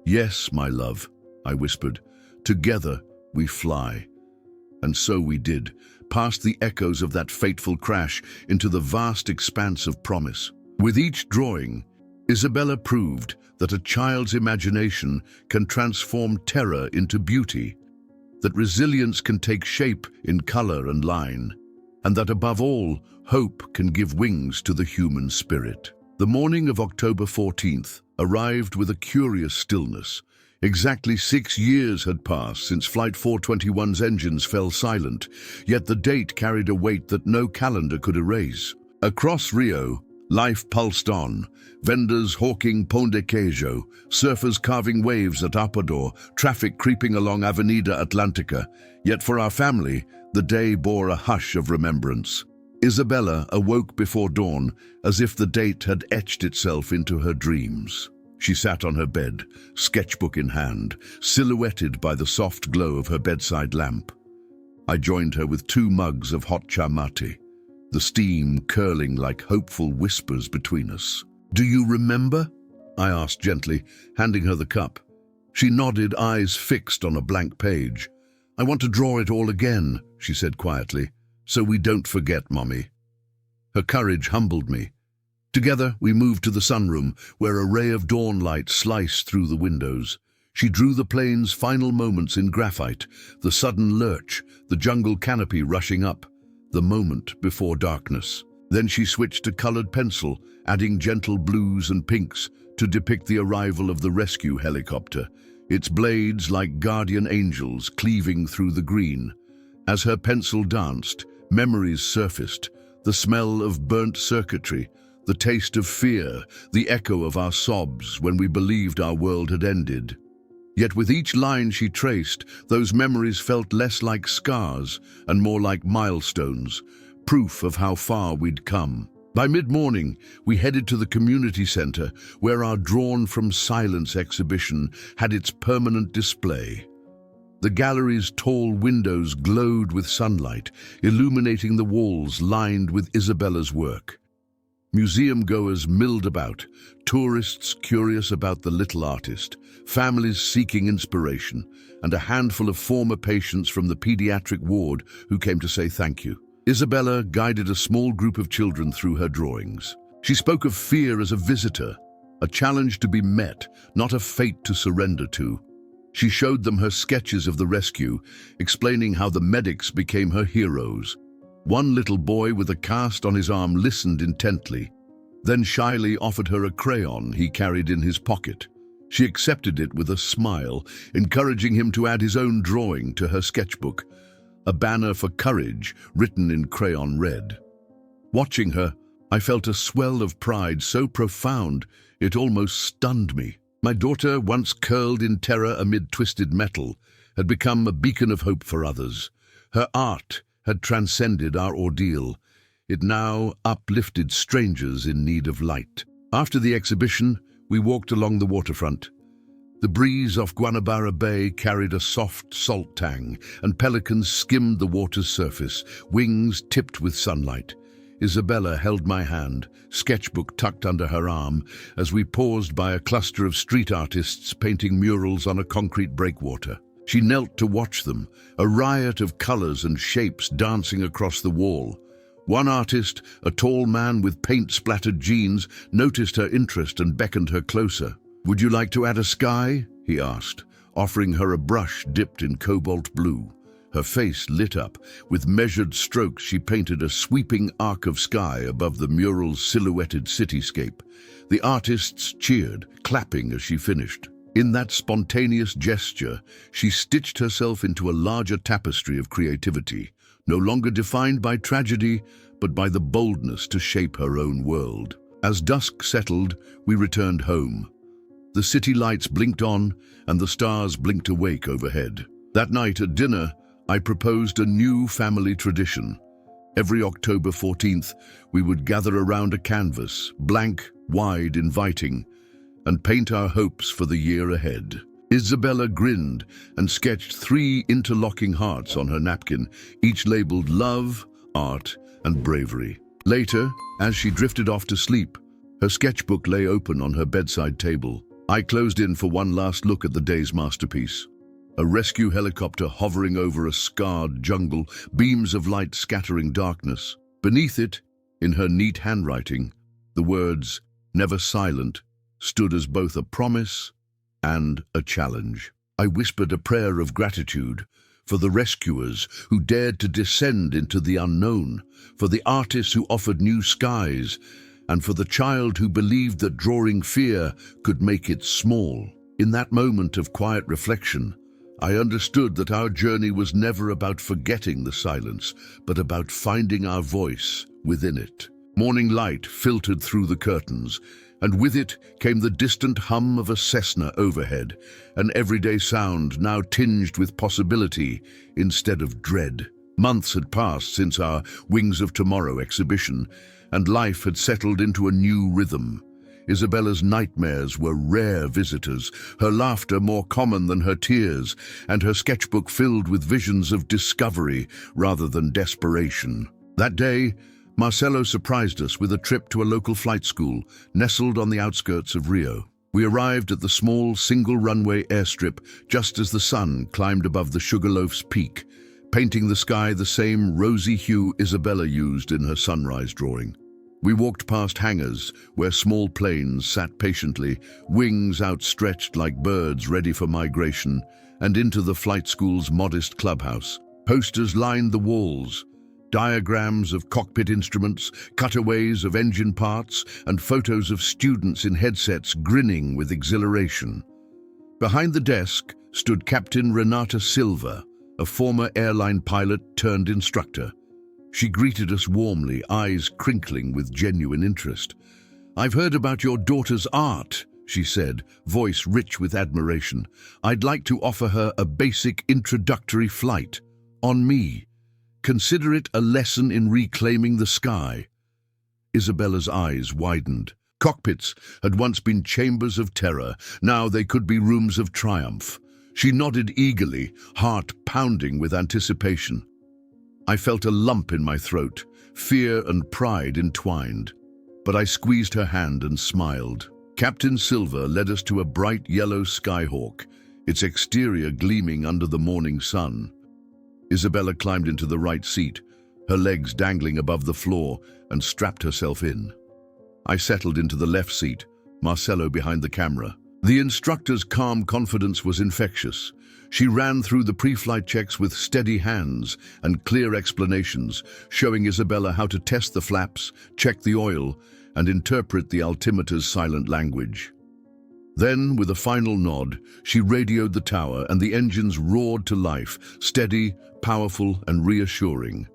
Speaker 1: "Yes, my love," I whispered, "together we fly." And so we did, past the echoes of that fateful crash into the vast expanse of promise. With each drawing, Isabella proved that a child's imagination can transform terror into beauty, that resilience can take shape in color and line, and that above all, hope can give wings to the human spirit. The morning of October 14th arrived with a curious stillness. Exactly 6 years had passed since Flight 421's engines fell silent, yet the date carried a weight that no calendar could erase. Across Rio, life pulsed on, vendors hawking pão de queijo, surfers carving waves at Apador, traffic creeping along Avenida Atlantica. Yet for our family, the day bore a hush of remembrance. Isabella awoke before dawn, as if the date had etched itself into her dreams. She sat on her bed, sketchbook in hand, silhouetted by the soft glow of her bedside lamp. I joined her with 2 mugs of hot cha mate, the steam curling like hopeful whispers between us. "Do you remember?" I asked gently, handing her the cup. She nodded, eyes fixed on a blank page. "I want to draw it all again," she said quietly, "so we don't forget, Mommy." Her courage humbled me. Together, we moved to the sunroom, where a ray of dawn light sliced through the windows. She drew the plane's final moments in graphite, the sudden lurch, the jungle canopy rushing up, the moment before darkness. Then she switched to colored pencil, adding gentle blues and pinks to depict the arrival of the rescue helicopter, its blades like guardian angels cleaving through the green. As her pencil danced, memories surfaced, the smell of burnt circuitry, the taste of fear, the echo of our sobs when we believed our world had ended. Yet with each line she traced, those memories felt less like scars and more like milestones, proof of how far we'd come. By mid-morning, we headed to the community center, where our Drawn from Silence exhibition had its permanent display. The gallery's tall windows glowed with sunlight, illuminating the walls lined with Isabella's work. Museum goers milled about, tourists curious about the little artist, families seeking inspiration, and a handful of former patients from the pediatric ward who came to say thank you. Isabella guided a small group of children through her drawings. She spoke of fear as a visitor, a challenge to be met, not a fate to surrender to. She showed them her sketches of the rescue, explaining how the medics became her heroes. One little boy with a cast on his arm listened intently, then shyly offered her a crayon he carried in his pocket. She accepted it with a smile, encouraging him to add his own drawing to her sketchbook, a banner for courage written in crayon red. Watching her, I felt a swell of pride so profound it almost stunned me. My daughter, once curled in terror amid twisted metal, had become a beacon of hope for others. Her art had transcended our ordeal. It now uplifted strangers in need of light. After the exhibition, we walked along the waterfront. The breeze off Guanabara Bay carried a soft salt tang, and pelicans skimmed the water's surface, wings tipped with sunlight. Isabella held my hand, sketchbook tucked under her arm, as we paused by a cluster of street artists painting murals on a concrete breakwater. She knelt to watch them, a riot of colors and shapes dancing across the wall. One artist, a tall man with paint-splattered jeans, noticed her interest and beckoned her closer. "Would you like to add a sky?" he asked, offering her a brush dipped in cobalt blue. Her face lit up. With measured strokes, she painted a sweeping arc of sky above the mural's silhouetted cityscape. The artists cheered, clapping as she finished. In that spontaneous gesture, she stitched herself into a larger tapestry of creativity, no longer defined by tragedy, but by the boldness to shape her own world. As dusk settled, we returned home. The city lights blinked on, and the stars blinked awake overhead. That night at dinner, I proposed a new family tradition. Every October 14th, we would gather around a canvas, blank, wide, inviting, and paint our hopes for the year ahead. Isabella grinned and sketched 3 interlocking hearts on her napkin, each labeled love, art, and bravery. Later, as she drifted off to sleep, her sketchbook lay open on her bedside table. I closed in for one last look at the day's masterpiece. A rescue helicopter hovering over a scarred jungle, beams of light scattering darkness. Beneath it, in her neat handwriting, the words, "Never silent," stood as both a promise and a challenge. I whispered a prayer of gratitude for the rescuers who dared to descend into the unknown, for the artists who offered new skies, and for the child who believed that drawing fear could make it small. In that moment of quiet reflection, I understood that our journey was never about forgetting the silence, but about finding our voice within it. Morning light filtered through the curtains, and with it came the distant hum of a Cessna overhead, an everyday sound now tinged with possibility instead of dread. Months had passed since our Wings of Tomorrow exhibition, and life had settled into a new rhythm. Isabella's nightmares were rare visitors, her laughter more common than her tears, and her sketchbook filled with visions of discovery rather than desperation. That day, Marcelo surprised us with a trip to a local flight school, nestled on the outskirts of Rio. We arrived at the small, single-runway airstrip just as the sun climbed above the Sugarloaf's peak, painting the sky the same rosy hue Isabella used in her sunrise drawing. We walked past hangars where small planes sat patiently, wings outstretched like birds ready for migration, and into the flight school's modest clubhouse. Posters lined the walls, diagrams of cockpit instruments, cutaways of engine parts, and photos of students in headsets grinning with exhilaration. Behind the desk stood Captain Renata Silva, a former airline pilot turned instructor. She greeted us warmly, eyes crinkling with genuine interest. "I've heard about your daughter's art," she said, voice rich with admiration. "I'd like to offer her a basic introductory flight. On me. Consider it a lesson in reclaiming the sky." Isabella's eyes widened. Cockpits had once been chambers of terror. Now they could be rooms of triumph. She nodded eagerly, heart pounding with anticipation. I felt a lump in my throat, fear and pride entwined. But I squeezed her hand and smiled. Captain Silver led us to a bright yellow Skyhawk, its exterior gleaming under the morning sun. Isabella climbed into the right seat, her legs dangling above the floor, and strapped herself in. I settled into the left seat, Marcelo behind the camera. The instructor's calm confidence was infectious. She ran through the pre-flight checks with steady hands and clear explanations, showing Isabella how to test the flaps, check the oil, and interpret the altimeter's silent language. Then, with a final nod, she radioed the tower and the engines roared to life, steady, powerful, and reassuring.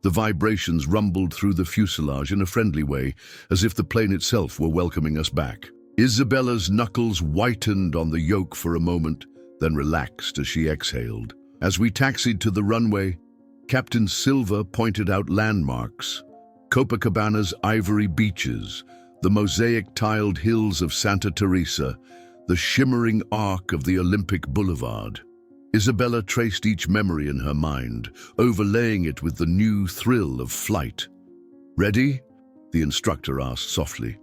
Speaker 1: The vibrations rumbled through the fuselage in a friendly way, as if the plane itself were welcoming us back. Isabella's knuckles whitened on the yoke for a moment, then relaxed as she exhaled. As we taxied to the runway, Captain Silva pointed out landmarks: Copacabana's ivory beaches, the mosaic-tiled hills of Santa Teresa, the shimmering arc of the Olympic Boulevard. Isabella traced each memory in her mind, overlaying it with the new thrill of flight. "Ready?" the instructor asked softly.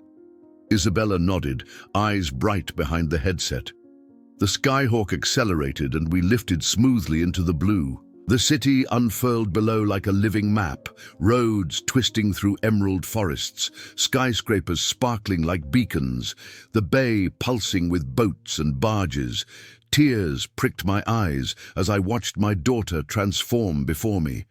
Speaker 1: Isabella nodded, eyes bright behind the headset. The Skyhawk accelerated and we lifted smoothly into the blue. The city unfurled below like a living map, roads twisting through emerald forests, skyscrapers sparkling like beacons, the bay pulsing with boats and barges. Tears pricked my eyes as I watched my daughter transform before me.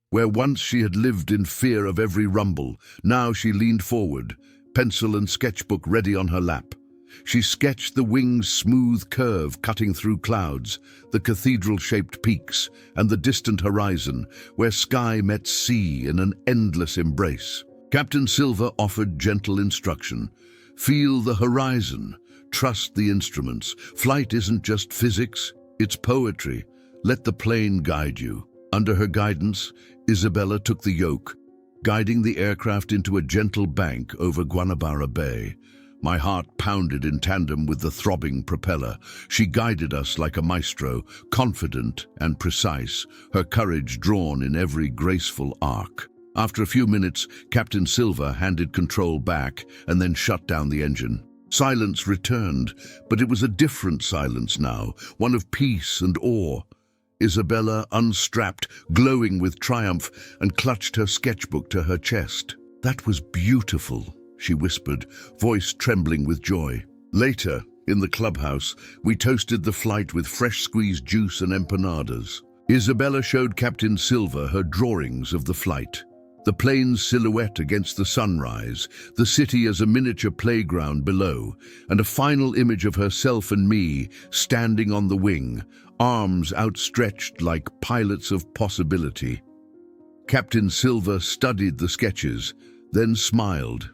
Speaker 1: Where once she had lived in fear of every rumble, now she leaned forward, pencil and sketchbook ready on her lap. She sketched the wing's smooth curve cutting through clouds, the cathedral-shaped peaks, and the distant horizon, where sky met sea in an endless embrace. Captain Silver offered gentle instruction. Feel the horizon. Trust the instruments. Flight isn't just physics, it's poetry. Let the plane guide you. Under her guidance, Isabella took the yoke, guiding the aircraft into a gentle bank over Guanabara Bay. My heart pounded in tandem with the throbbing propeller. She guided us like a maestro, confident and precise, her courage drawn in every graceful arc. After a few minutes, Captain Silver handed control back and then shut down the engine. Silence returned, but it was a different silence now, one of peace and awe. Isabella unstrapped, glowing with triumph, and clutched her sketchbook to her chest. "That was beautiful," she whispered, voice trembling with joy. Later, in the clubhouse, we toasted the flight with fresh squeezed juice and empanadas. Isabella showed Captain Silver her drawings of the flight. The plane's silhouette against the sunrise, the city as a miniature playground below, and a final image of herself and me standing on the wing, arms outstretched like pilots of possibility. Captain Silver studied the sketches, then smiled.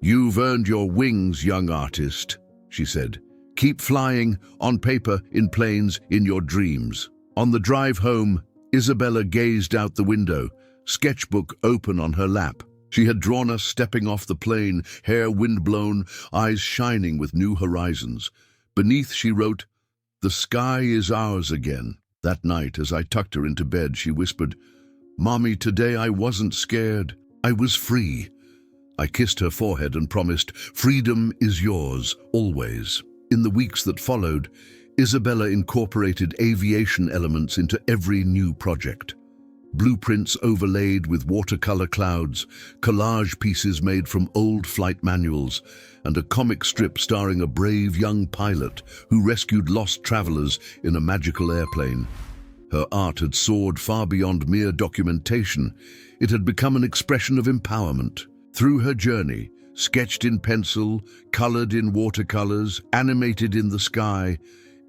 Speaker 1: "You've earned your wings, young artist," she said. "Keep flying, on paper, in planes, in your dreams." On the drive home, Isabella gazed out the window, sketchbook open on her lap. She had drawn us stepping off the plane, hair windblown, eyes shining with new horizons. Beneath she wrote, "The sky is ours again." That night, as I tucked her into bed, she whispered, "Mommy, today I wasn't scared. I was free." I kissed her forehead and promised, "Freedom is yours, always." In the weeks that followed, Isabella incorporated aviation elements into every new project. Blueprints overlaid with watercolor clouds, collage pieces made from old flight manuals, and a comic strip starring a brave young pilot who rescued lost travelers in a magical airplane. Her art had soared far beyond mere documentation. It had become an expression of empowerment. Through her journey, sketched in pencil, colored in watercolors, animated in the sky,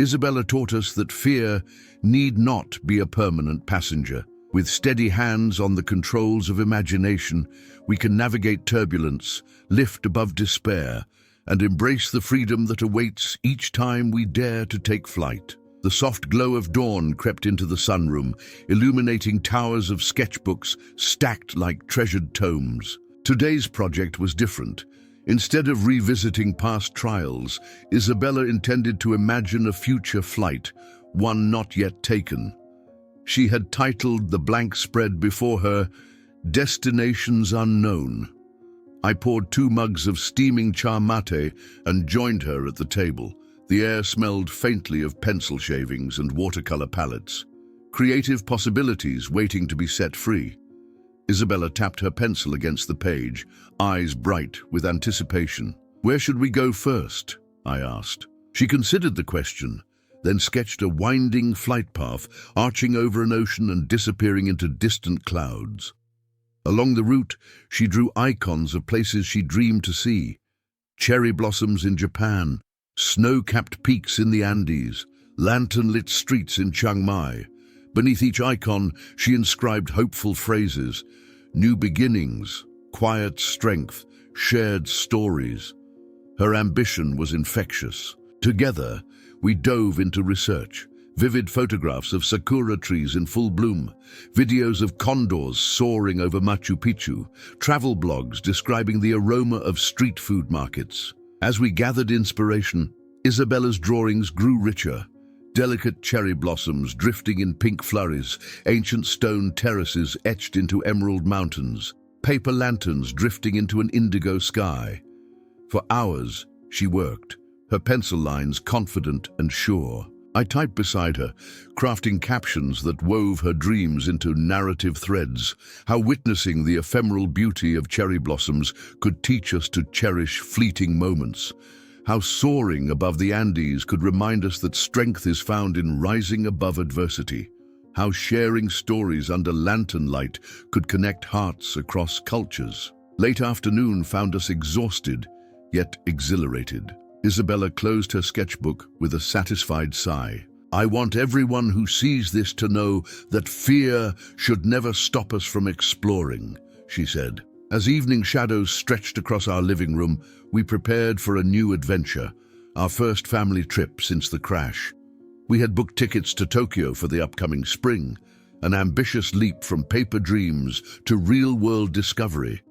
Speaker 1: Isabella taught us that fear need not be a permanent passenger. With steady hands on the controls of imagination, we can navigate turbulence, lift above despair, and embrace the freedom that awaits each time we dare to take flight. The soft glow of dawn crept into the sunroom, illuminating towers of sketchbooks stacked like treasured tomes. Today's project was different. Instead of revisiting past trials, Isabella intended to imagine a future flight, one not yet taken. She had titled the blank spread before her, "Destinations Unknown." I poured 2 mugs of steaming cha mate and joined her at the table. The air smelled faintly of pencil shavings and watercolor palettes. Creative possibilities waiting to be set free. Isabella tapped her pencil against the page, eyes bright with anticipation. "Where should we go first?" I asked. She considered the question, then sketched a winding flight path, arching over an ocean and disappearing into distant clouds. Along the route, she drew icons of places she dreamed to see. Cherry blossoms in Japan, snow-capped peaks in the Andes, lantern-lit streets in Chiang Mai. Beneath each icon, she inscribed hopeful phrases: new beginnings, quiet strength, shared stories. Her ambition was infectious. Together, we dove into research. Vivid photographs of sakura trees in full bloom, videos of condors soaring over Machu Picchu, travel blogs describing the aroma of street food markets. As we gathered inspiration, Isabella's drawings grew richer. Delicate cherry blossoms drifting in pink flurries, ancient stone terraces etched into emerald mountains, paper lanterns drifting into an indigo sky. For hours, she worked, her pencil lines confident and sure. I typed beside her, crafting captions that wove her dreams into narrative threads, how witnessing the ephemeral beauty of cherry blossoms could teach us to cherish fleeting moments, how soaring above the Andes could remind us that strength is found in rising above adversity, how sharing stories under lantern light could connect hearts across cultures. Late afternoon found us exhausted, yet exhilarated. Isabella closed her sketchbook with a satisfied sigh. I want everyone who sees this to know that fear should never stop us from exploring, she said. As evening shadows stretched across our living room, we prepared for a new adventure, our first family trip since the crash. We had booked tickets to Tokyo for the upcoming spring, an ambitious leap from paper dreams to real-world discovery.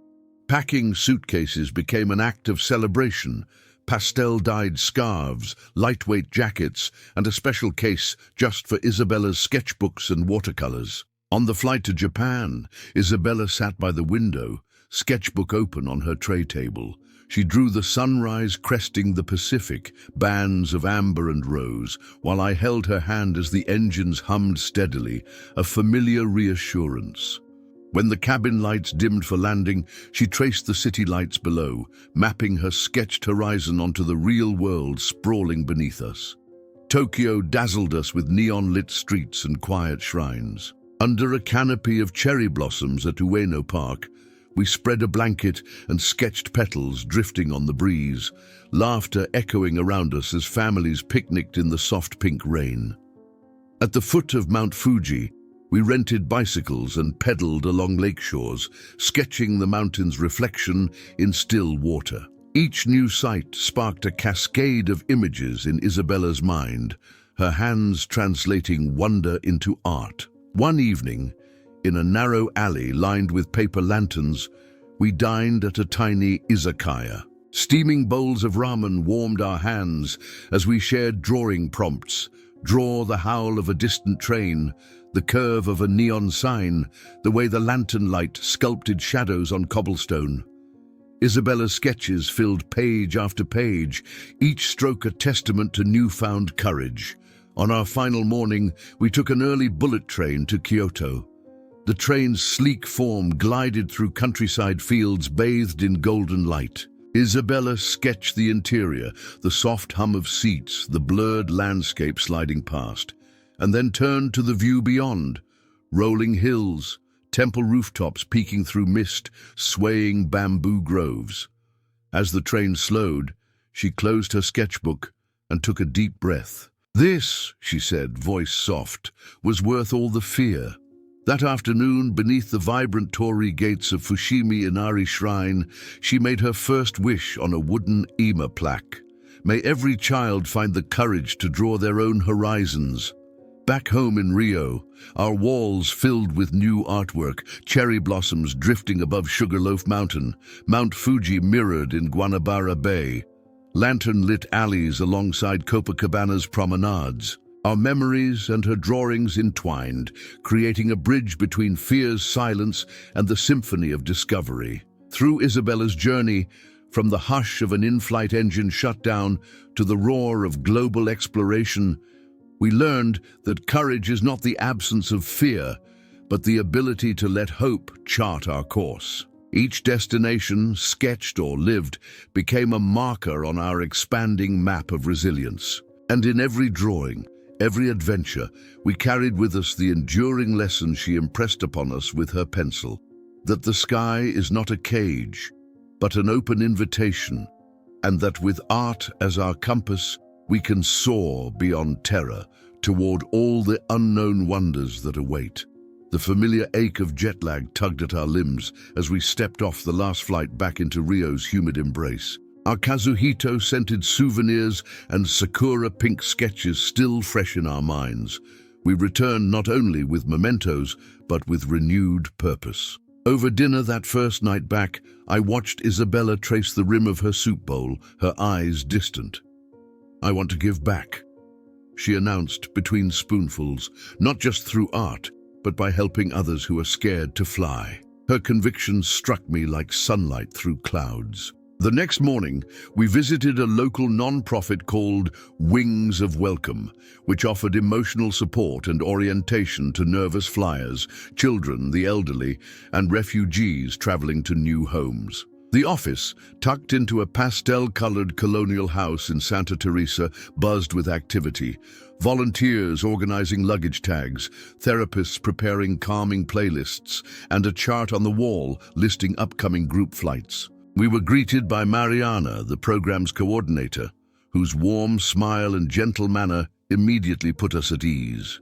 Speaker 1: Packing suitcases became an act of celebration. Pastel-dyed scarves, lightweight jackets, and a special case just for Isabella's sketchbooks and watercolors. On the flight to Japan, Isabella sat by the window, sketchbook open on her tray table. She drew the sunrise cresting the Pacific, bands of amber and rose, while I held her hand as the engines hummed steadily, a familiar reassurance. When the cabin lights dimmed for landing, she traced the city lights below, mapping her sketched horizon onto the real world sprawling beneath us. Tokyo dazzled us with neon-lit streets and quiet shrines. Under a canopy of cherry blossoms at Ueno Park, we spread a blanket and sketched petals drifting on the breeze, laughter echoing around us as families picnicked in the soft pink rain. At the foot of Mount Fuji, we rented bicycles and pedaled along lake shores, sketching the mountain's reflection in still water. Each new sight sparked a cascade of images in Isabella's mind, her hands translating wonder into art. One evening, in a narrow alley lined with paper lanterns, we dined at a tiny izakaya. Steaming bowls of ramen warmed our hands as we shared drawing prompts. Draw the howl of a distant train, the curve of a neon sign, the way the lantern light sculpted shadows on cobblestone. Isabella's sketches filled page after page, each stroke a testament to newfound courage. On our final morning, we took an early bullet train to Kyoto. The train's sleek form glided through countryside fields bathed in golden light. Isabella sketched the interior, the soft hum of seats, the blurred landscape sliding past, and then turned to the view beyond, rolling hills, temple rooftops peeking through mist, swaying bamboo groves. As the train slowed, she closed her sketchbook and took a deep breath. This, she said, voice soft, was worth all the fear. That afternoon, beneath the vibrant torii gates of Fushimi Inari Shrine, she made her first wish on a wooden Ima plaque. May every child find the courage to draw their own horizons. Back home in Rio, our walls filled with new artwork, cherry blossoms drifting above Sugarloaf Mountain, Mount Fuji mirrored in Guanabara Bay, lantern-lit alleys alongside Copacabana's promenades. Our memories and her drawings entwined, creating a bridge between fear's silence and the symphony of discovery. Through Isabella's journey, from the hush of an in-flight engine shutdown to the roar of global exploration, we learned that courage is not the absence of fear, but the ability to let hope chart our course. Each destination, sketched or lived, became a marker on our expanding map of resilience. And in every drawing, every adventure, we carried with us the enduring lesson she impressed upon us with her pencil, that the sky is not a cage, but an open invitation, and that with art as our compass, we can soar beyond terror toward all the unknown wonders that await. The familiar ache of jet lag tugged at our limbs as we stepped off the last flight back into Rio's humid embrace. Our Kazuhito-scented souvenirs and sakura pink sketches still fresh in our minds. We returned not only with mementos, but with renewed purpose. Over dinner that first night back, I watched Isabella trace the rim of her soup bowl, her eyes distant. "I want to give back," she announced between spoonfuls, not just through art, but by helping others who are scared to fly. Her conviction struck me like sunlight through clouds. The next morning, we visited a local non-profit called Wings of Welcome, which offered emotional support and orientation to nervous flyers, children, the elderly, and refugees traveling to new homes. The office, tucked into a pastel-colored colonial house in Santa Teresa, buzzed with activity. Volunteers organizing luggage tags, therapists preparing calming playlists, and a chart on the wall listing upcoming group flights. We were greeted by Mariana, the program's coordinator, whose warm smile and gentle manner immediately put us at ease.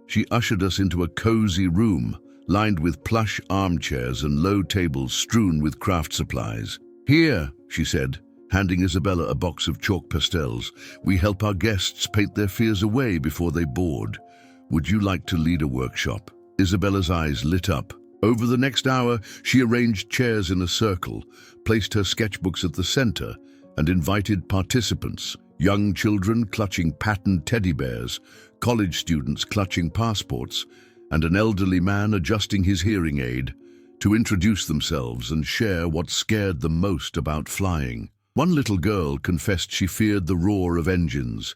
Speaker 1: She ushered us into a cozy room, lined with plush armchairs and low tables strewn with craft supplies. "Here," she said, handing Isabella a box of chalk pastels, "we help our guests paint their fears away before they board. Would you like to lead a workshop?" Isabella's eyes lit up. Over the next hour, she arranged chairs in a circle, placed her sketchbooks at the center, and invited participants, young children clutching patterned teddy bears, college students clutching passports, and an elderly man adjusting his hearing aid, to introduce themselves and share what scared them most about flying. One little girl confessed she feared the roar of engines.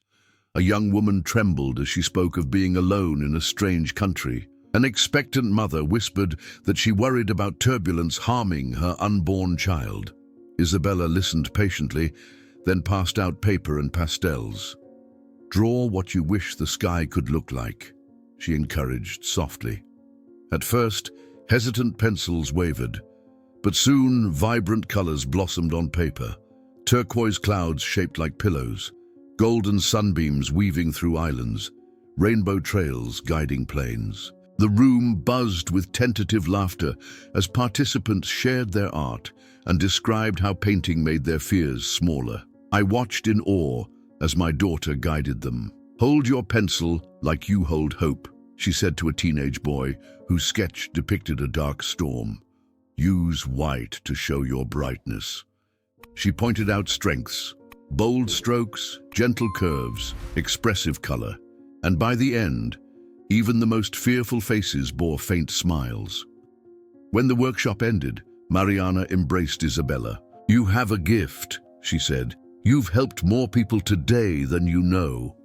Speaker 1: A young woman trembled as she spoke of being alone in a strange country. An expectant mother whispered that she worried about turbulence harming her unborn child. Isabella listened patiently, then passed out paper and pastels. "Draw what you wish the sky could look like," she encouraged softly. At first, hesitant pencils wavered, but soon vibrant colors blossomed on paper. Turquoise clouds shaped like pillows, golden sunbeams weaving through islands, rainbow trails guiding plains. The room buzzed with tentative laughter as participants shared their art and described how painting made their fears smaller. I watched in awe as my daughter guided them. "Hold your pencil like you hold hope," she said to a teenage boy whose sketch depicted a dark storm. "Use white to show your brightness." She pointed out strengths: bold strokes, gentle curves, expressive color, and by the end, even the most fearful faces bore faint smiles. When the workshop ended, Mariana embraced Isabella. "You have a gift," she said. "You've helped more people today than you know."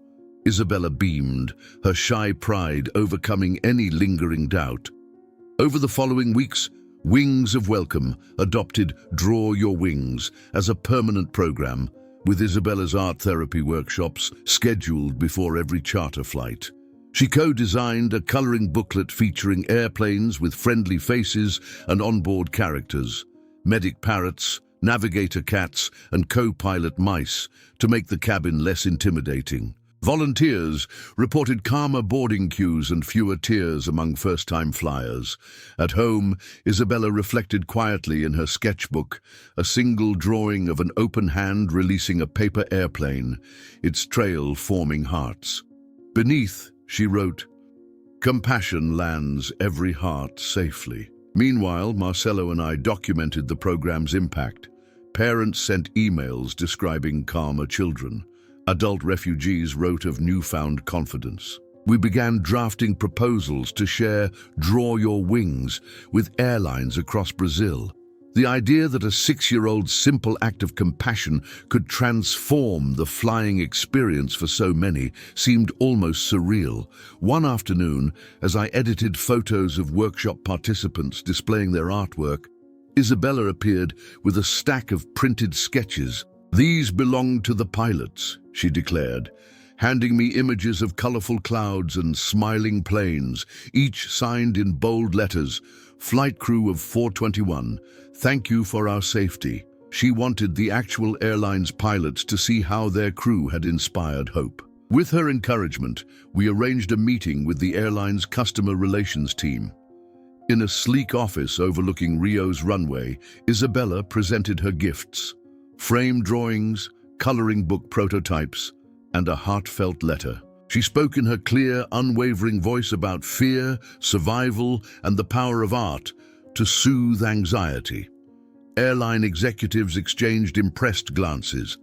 Speaker 1: Isabella beamed, her shy pride overcoming any lingering doubt. Over the following weeks, Wings of Welcome adopted Draw Your Wings as a permanent program, with Isabella's art therapy workshops scheduled before every charter flight. She co-designed a coloring booklet featuring airplanes with friendly faces and onboard characters, medic parrots, navigator cats, and co-pilot mice to make the cabin less intimidating. Volunteers reported calmer boarding queues and fewer tears among first-time flyers. At home, Isabella reflected quietly in her sketchbook, a single drawing of an open hand releasing a paper airplane, its trail forming hearts. Beneath, she wrote, "Compassion lands every heart safely." Meanwhile, Marcelo and I documented the program's impact. Parents sent emails describing calmer children. Adult refugees wrote of newfound confidence. We began drafting proposals to share Draw Your Wings with airlines across Brazil. The idea that a 6-year-old's simple act of compassion could transform the flying experience for so many seemed almost surreal. One afternoon, as I edited photos of workshop participants displaying their artwork, Isabella appeared with a stack of printed sketches. "These belong to the pilots," she declared, handing me images of colorful clouds and smiling planes, each signed in bold letters. "Flight crew of 421, thank you for our safety." She wanted the actual airline's pilots to see how their crew had inspired hope. With her encouragement, we arranged a meeting with the airline's customer relations team. In a sleek office overlooking Rio's runway, Isabella presented her gifts: frame drawings, coloring book prototypes, and a heartfelt letter. She spoke in her clear, unwavering voice about fear, survival, and the power of art to soothe anxiety. Airline executives exchanged impressed glances,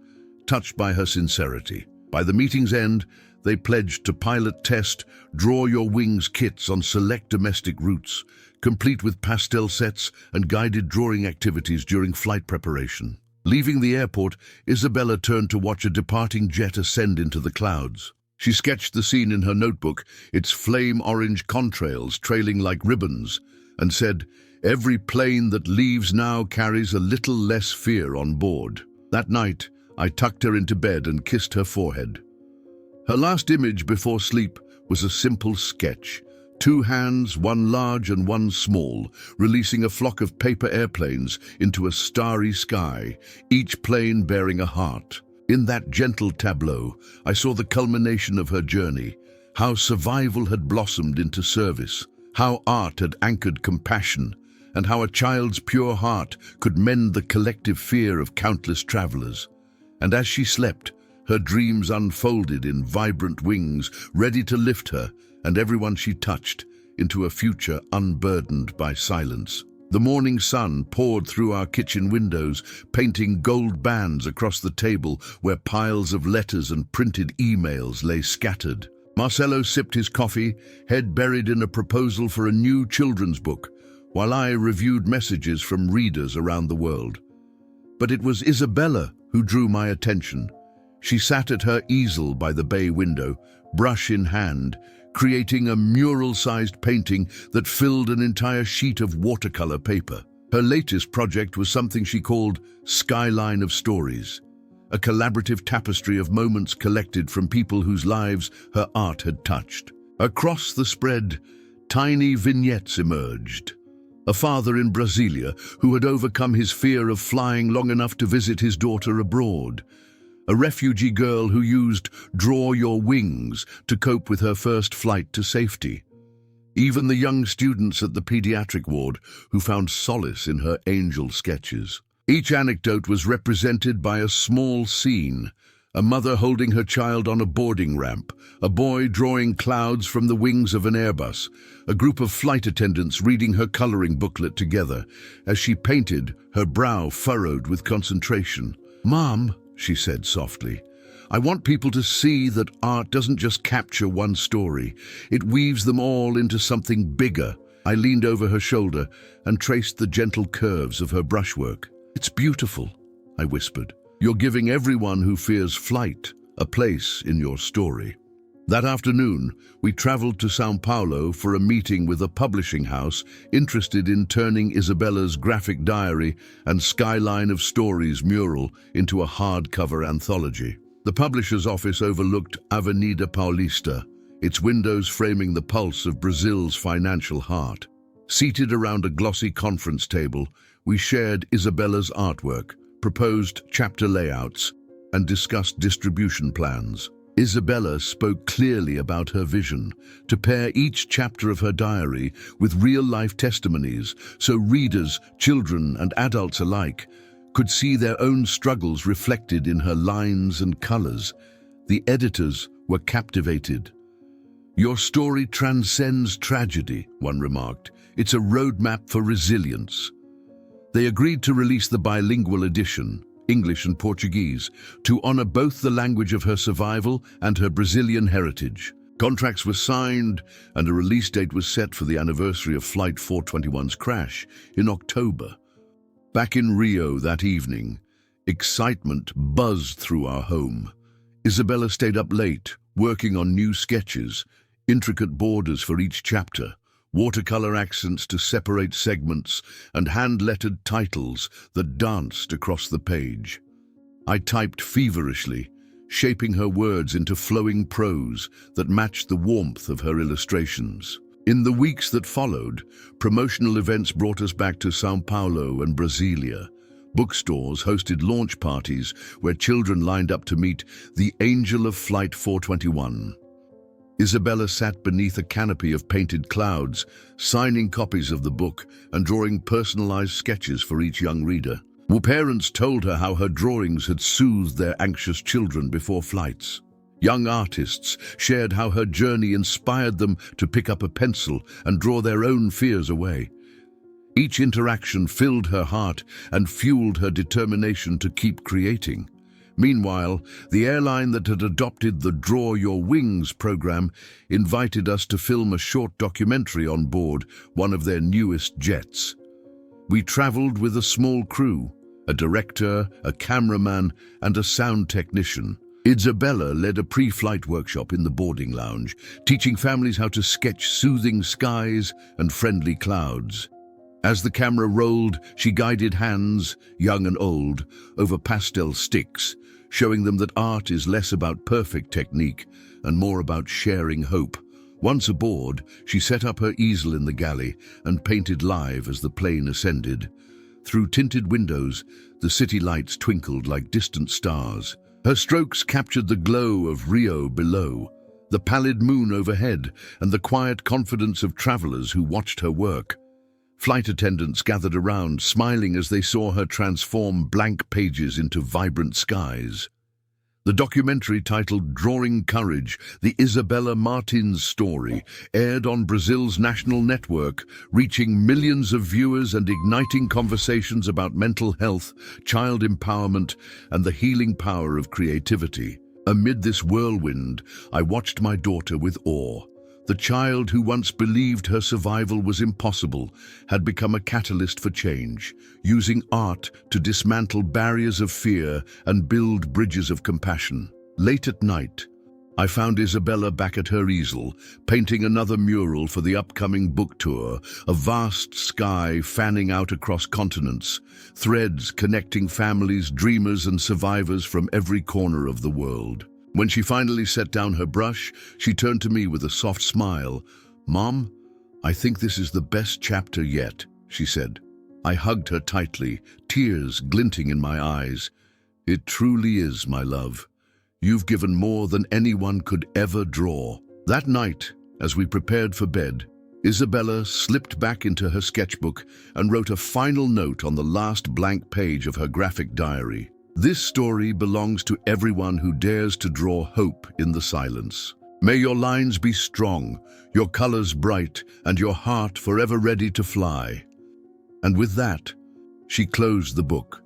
Speaker 1: touched by her sincerity. By the meeting's end, they pledged to pilot test Draw Your Wings kits on select domestic routes, complete with pastel sets and guided drawing activities during flight preparation. Leaving the airport, Isabella turned to watch a departing jet ascend into the clouds. She sketched the scene in her notebook, its flame-orange contrails trailing like ribbons, and said, "Every plane that leaves now carries a little less fear on board." That night, I tucked her into bed and kissed her forehead. Her last image before sleep was a simple sketch. 2 hands, one large and one small, releasing a flock of paper airplanes into a starry sky, each plane bearing a heart. In that gentle tableau, I saw the culmination of her journey, how survival had blossomed into service, how art had anchored compassion, and how a child's pure heart could mend the collective fear of countless travelers. And as she slept, her dreams unfolded in vibrant wings, ready to lift her and everyone she touched into a future unburdened by silence. The morning sun poured through our kitchen windows, painting gold bands across the table where piles of letters and printed emails lay scattered. Marcelo sipped his coffee, head buried in a proposal for a new children's book, while I reviewed messages from readers around the world. But it was Isabella who drew my attention. She sat at her easel by the bay window, brush in hand, creating a mural-sized painting that filled an entire sheet of watercolor paper. Her latest project was something she called Skyline of Stories, a collaborative tapestry of moments collected from people whose lives her art had touched. Across the spread, tiny vignettes emerged. A father in Brasilia who had overcome his fear of flying long enough to visit his daughter abroad. A refugee girl who used "draw your wings" to cope with her first flight to safety. Even the young students at the pediatric ward who found solace in her angel sketches. Each anecdote was represented by a small scene: a mother holding her child on a boarding ramp, a boy drawing clouds from the wings of an Airbus, a group of flight attendants reading her coloring booklet together as she painted, her brow furrowed with concentration. "Mom," she said softly, "I want people to see that art doesn't just capture one story. It weaves them all into something bigger." I leaned over her shoulder and traced the gentle curves of her brushwork. "It's beautiful," I whispered. "You're giving everyone who fears flight a place in your story." That afternoon, we traveled to São Paulo for a meeting with a publishing house interested in turning Isabella's graphic diary and Skyline of Stories mural into a hardcover anthology. The publisher's office overlooked Avenida Paulista, its windows framing the pulse of Brazil's financial heart. Seated around a glossy conference table, we shared Isabella's artwork, proposed chapter layouts, and discussed distribution plans. Isabella spoke clearly about her vision, to pair each chapter of her diary with real-life testimonies so readers, children and adults alike, could see their own struggles reflected in her lines and colors. The editors were captivated. "Your story transcends tragedy," one remarked. "It's a roadmap for resilience." They agreed to release the bilingual edition, English and Portuguese, to honor both the language of her survival and her Brazilian heritage. Contracts were signed, and a release date was set for the anniversary of Flight 421's crash in October. Back in Rio that evening, excitement buzzed through our home. Isabella stayed up late, working on new sketches, intricate borders for each chapter, watercolor accents to separate segments, and hand-lettered titles that danced across the page. I typed feverishly, shaping her words into flowing prose that matched the warmth of her illustrations. In the weeks that followed, promotional events brought us back to São Paulo and Brasilia. Bookstores hosted launch parties where children lined up to meet the angel of Flight 421. Isabella sat beneath a canopy of painted clouds, signing copies of the book and drawing personalized sketches for each young reader. Parents told her how her drawings had soothed their anxious children before flights. Young artists shared how her journey inspired them to pick up a pencil and draw their own fears away. Each interaction filled her heart and fueled her determination to keep creating. Meanwhile, the airline that had adopted the Draw Your Wings program invited us to film a short documentary on board one of their newest jets. We traveled with a small crew, a director, a cameraman, and a sound technician. Isabella led a pre-flight workshop in the boarding lounge, teaching families how to sketch soothing skies and friendly clouds. As the camera rolled, she guided hands, young and old, over pastel sticks, showing them that art is less about perfect technique and more about sharing hope. Once aboard, she set up her easel in the galley and painted live as the plane ascended. Through tinted windows, the city lights twinkled like distant stars. Her strokes captured the glow of Rio below, the pallid moon overhead, and the quiet confidence of travelers who watched her work. Flight attendants gathered around, smiling as they saw her transform blank pages into vibrant skies. The documentary titled Drawing Courage, the Isabella Martins story, aired on Brazil's national network, reaching millions of viewers and igniting conversations about mental health, child empowerment, and the healing power of creativity. Amid this whirlwind, I watched my daughter with awe. The child who once believed her survival was impossible had become a catalyst for change, using art to dismantle barriers of fear and build bridges of compassion. Late at night, I found Isabella back at her easel, painting another mural for the upcoming book tour, a vast sky fanning out across continents, threads connecting families, dreamers, and survivors from every corner of the world. When she finally set down her brush, she turned to me with a soft smile. "Mom, I think this is the best chapter yet," she said. I hugged her tightly, tears glinting in my eyes. "It truly is, my love. You've given more than anyone could ever draw." That night, as we prepared for bed, Isabella slipped back into her sketchbook and wrote a final note on the last blank page of her graphic diary. "This story belongs to everyone who dares to draw hope in the silence. May your lines be strong, your colors bright, and your heart forever ready to fly." And with that, she closed the book,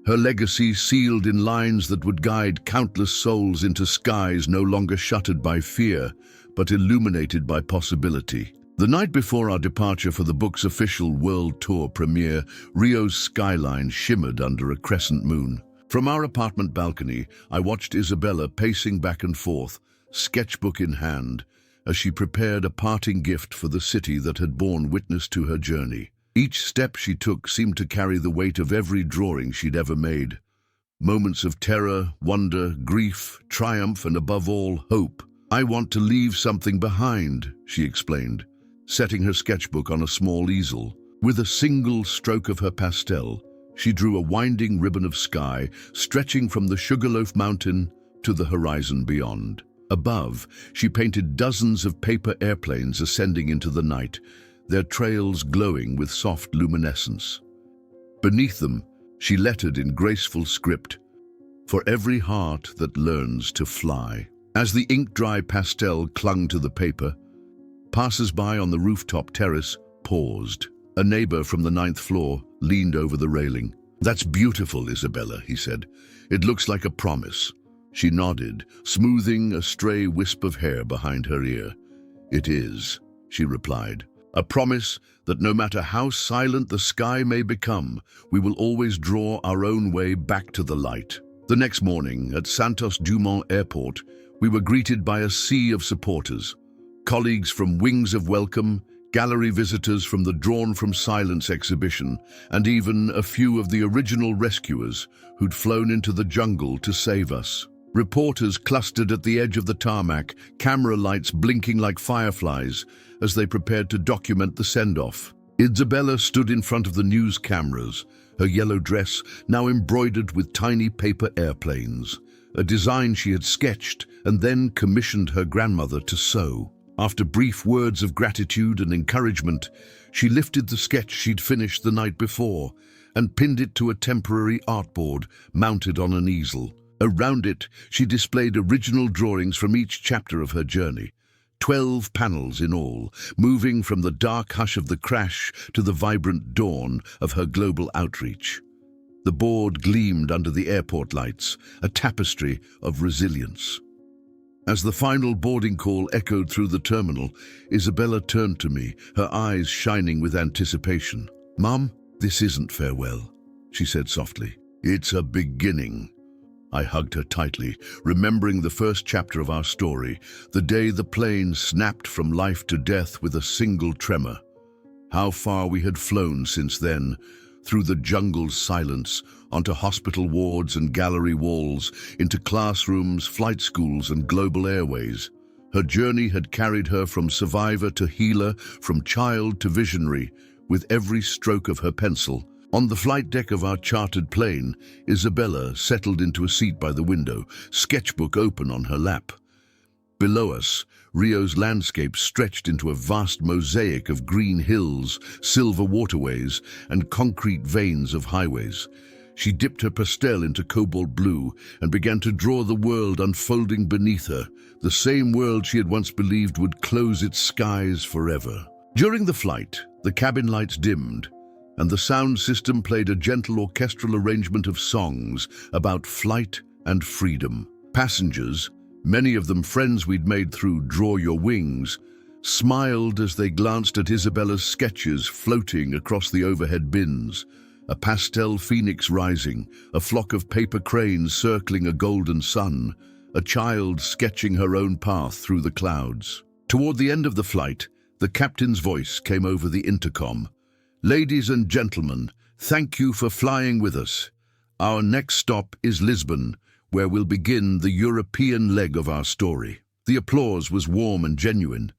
Speaker 1: her legacy sealed in lines that would guide countless souls into skies no longer shuttered by fear, but illuminated by possibility. The night before our departure for the book's official world tour premiere, Rio's skyline shimmered under a crescent moon. From our apartment balcony, I watched Isabella pacing back and forth, sketchbook in hand, as she prepared a parting gift for the city that had borne witness to her journey. Each step she took seemed to carry the weight of every drawing she'd ever made. Moments of terror, wonder, grief, triumph, and above all, hope. "I want to leave something behind," she explained, setting her sketchbook on a small easel. With a single stroke of her pastel, she drew a winding ribbon of sky, stretching from the Sugarloaf Mountain to the horizon beyond. Above, she painted dozens of paper airplanes ascending into the night, their trails glowing with soft luminescence. Beneath them, she lettered in graceful script, "For every heart that learns to fly." As the ink-dry pastel clung to the paper, passers-by on the rooftop terrace paused. A neighbor from the 9th floor leaned over the railing. "That's beautiful, Isabella," he said. "It looks like a promise." She nodded, smoothing a stray wisp of hair behind her ear. "It is," she replied. "A promise that no matter how silent the sky may become, we will always draw our own way back to the light." The next morning, at Santos Dumont Airport, we were greeted by a sea of supporters. Colleagues from Wings of Welcome, gallery visitors from the Drawn from Silence exhibition, and even a few of the original rescuers who'd flown into the jungle to save us. Reporters clustered at the edge of the tarmac, camera lights blinking like fireflies as they prepared to document the send-off. Isabella stood in front of the news cameras, her yellow dress now embroidered with tiny paper airplanes, a design she had sketched and then commissioned her grandmother to sew. After brief words of gratitude and encouragement, she lifted the sketch she'd finished the night before and pinned it to a temporary artboard mounted on an easel. Around it, she displayed original drawings from each chapter of her journey, 12 panels in all, moving from the dark hush of the crash to the vibrant dawn of her global outreach. The board gleamed under the airport lights, a tapestry of resilience. As the final boarding call echoed through the terminal, Isabella turned to me, her eyes shining with anticipation. "Mom, this isn't farewell," she said softly. It's a beginning. I hugged her tightly, remembering the first chapter of our story, the day the plane snapped from life to death with a single tremor. How far we had flown since then, through the jungle's silence, onto hospital wards and gallery walls, into classrooms, flight schools, and global airways. Her journey had carried her from survivor to healer, from child to visionary, with every stroke of her pencil. On the flight deck of our chartered plane, Isabella settled into a seat by the window, sketchbook open on her lap. Below us, Rio's landscape stretched into a vast mosaic of green hills, silver waterways, and concrete veins of highways. She dipped her pastel into cobalt blue and began to draw the world unfolding beneath her, the same world she had once believed would close its skies forever. During the flight, the cabin lights dimmed, and the sound system played a gentle orchestral arrangement of songs about flight and freedom. Passengers, many of them friends we'd made through Draw Your Wings, smiled as they glanced at Isabella's sketches floating across the overhead bins. A pastel phoenix rising, a flock of paper cranes circling a golden sun, a child sketching her own path through the clouds. Toward the end of the flight, the captain's voice came over the intercom. "Ladies and gentlemen, thank you for flying with us. Our next stop is Lisbon, where we'll begin the European leg of our story." The applause was warm and genuine.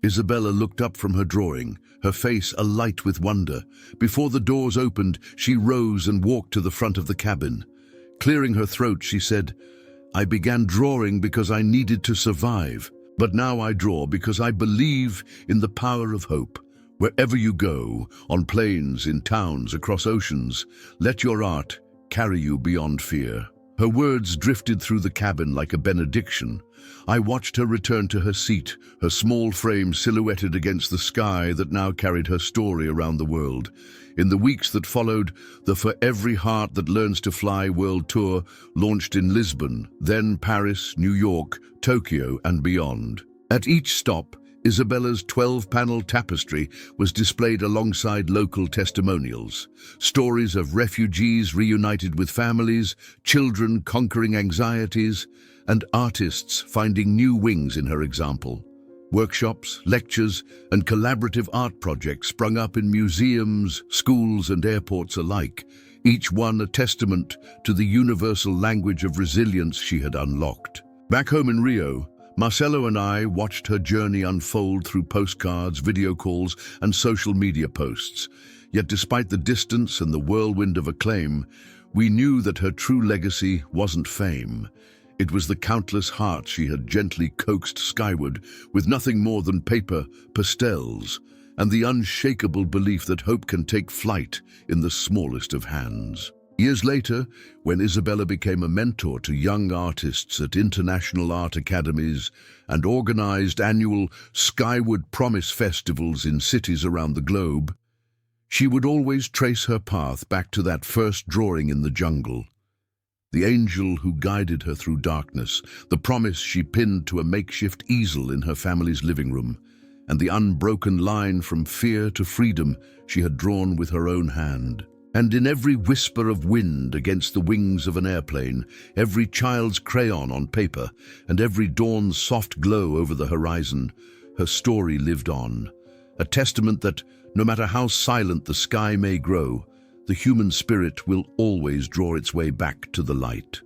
Speaker 1: Isabella looked up from her drawing, her face alight with wonder. Before the doors opened, she rose and walked to the front of the cabin. Clearing her throat, she said, "I began drawing because I needed to survive, but now I draw because I believe in the power of hope. Wherever you go, on planes, in towns, across oceans, let your art carry you beyond fear." Her words drifted through the cabin like a benediction. I watched her return to her seat, her small frame silhouetted against the sky that now carried her story around the world. In the weeks that followed, the For Every Heart That Learns to Fly World Tour launched in Lisbon, then Paris, New York, Tokyo, and beyond. At each stop, Isabella's 12-panel tapestry was displayed alongside local testimonials. Stories of refugees reunited with families, children conquering anxieties, and artists finding new wings in her example. Workshops, lectures, and collaborative art projects sprung up in museums, schools, and airports alike, each one a testament to the universal language of resilience she had unlocked. Back home in Rio, Marcelo and I watched her journey unfold through postcards, video calls, and social media posts. Yet despite the distance and the whirlwind of acclaim, we knew that her true legacy wasn't fame. It was the countless hearts she had gently coaxed skyward with nothing more than paper, pastels, and the unshakable belief that hope can take flight in the smallest of hands. Years later, when Isabella became a mentor to young artists at international art academies and organized annual Skyward Promise festivals in cities around the globe, she would always trace her path back to that first drawing in the jungle. The angel who guided her through darkness, the promise she pinned to a makeshift easel in her family's living room, and the unbroken line from fear to freedom she had drawn with her own hand. And in every whisper of wind against the wings of an airplane, every child's crayon on paper, and every dawn's soft glow over the horizon, her story lived on. A testament that, no matter how silent the sky may grow, the human spirit will always draw its way back to the light.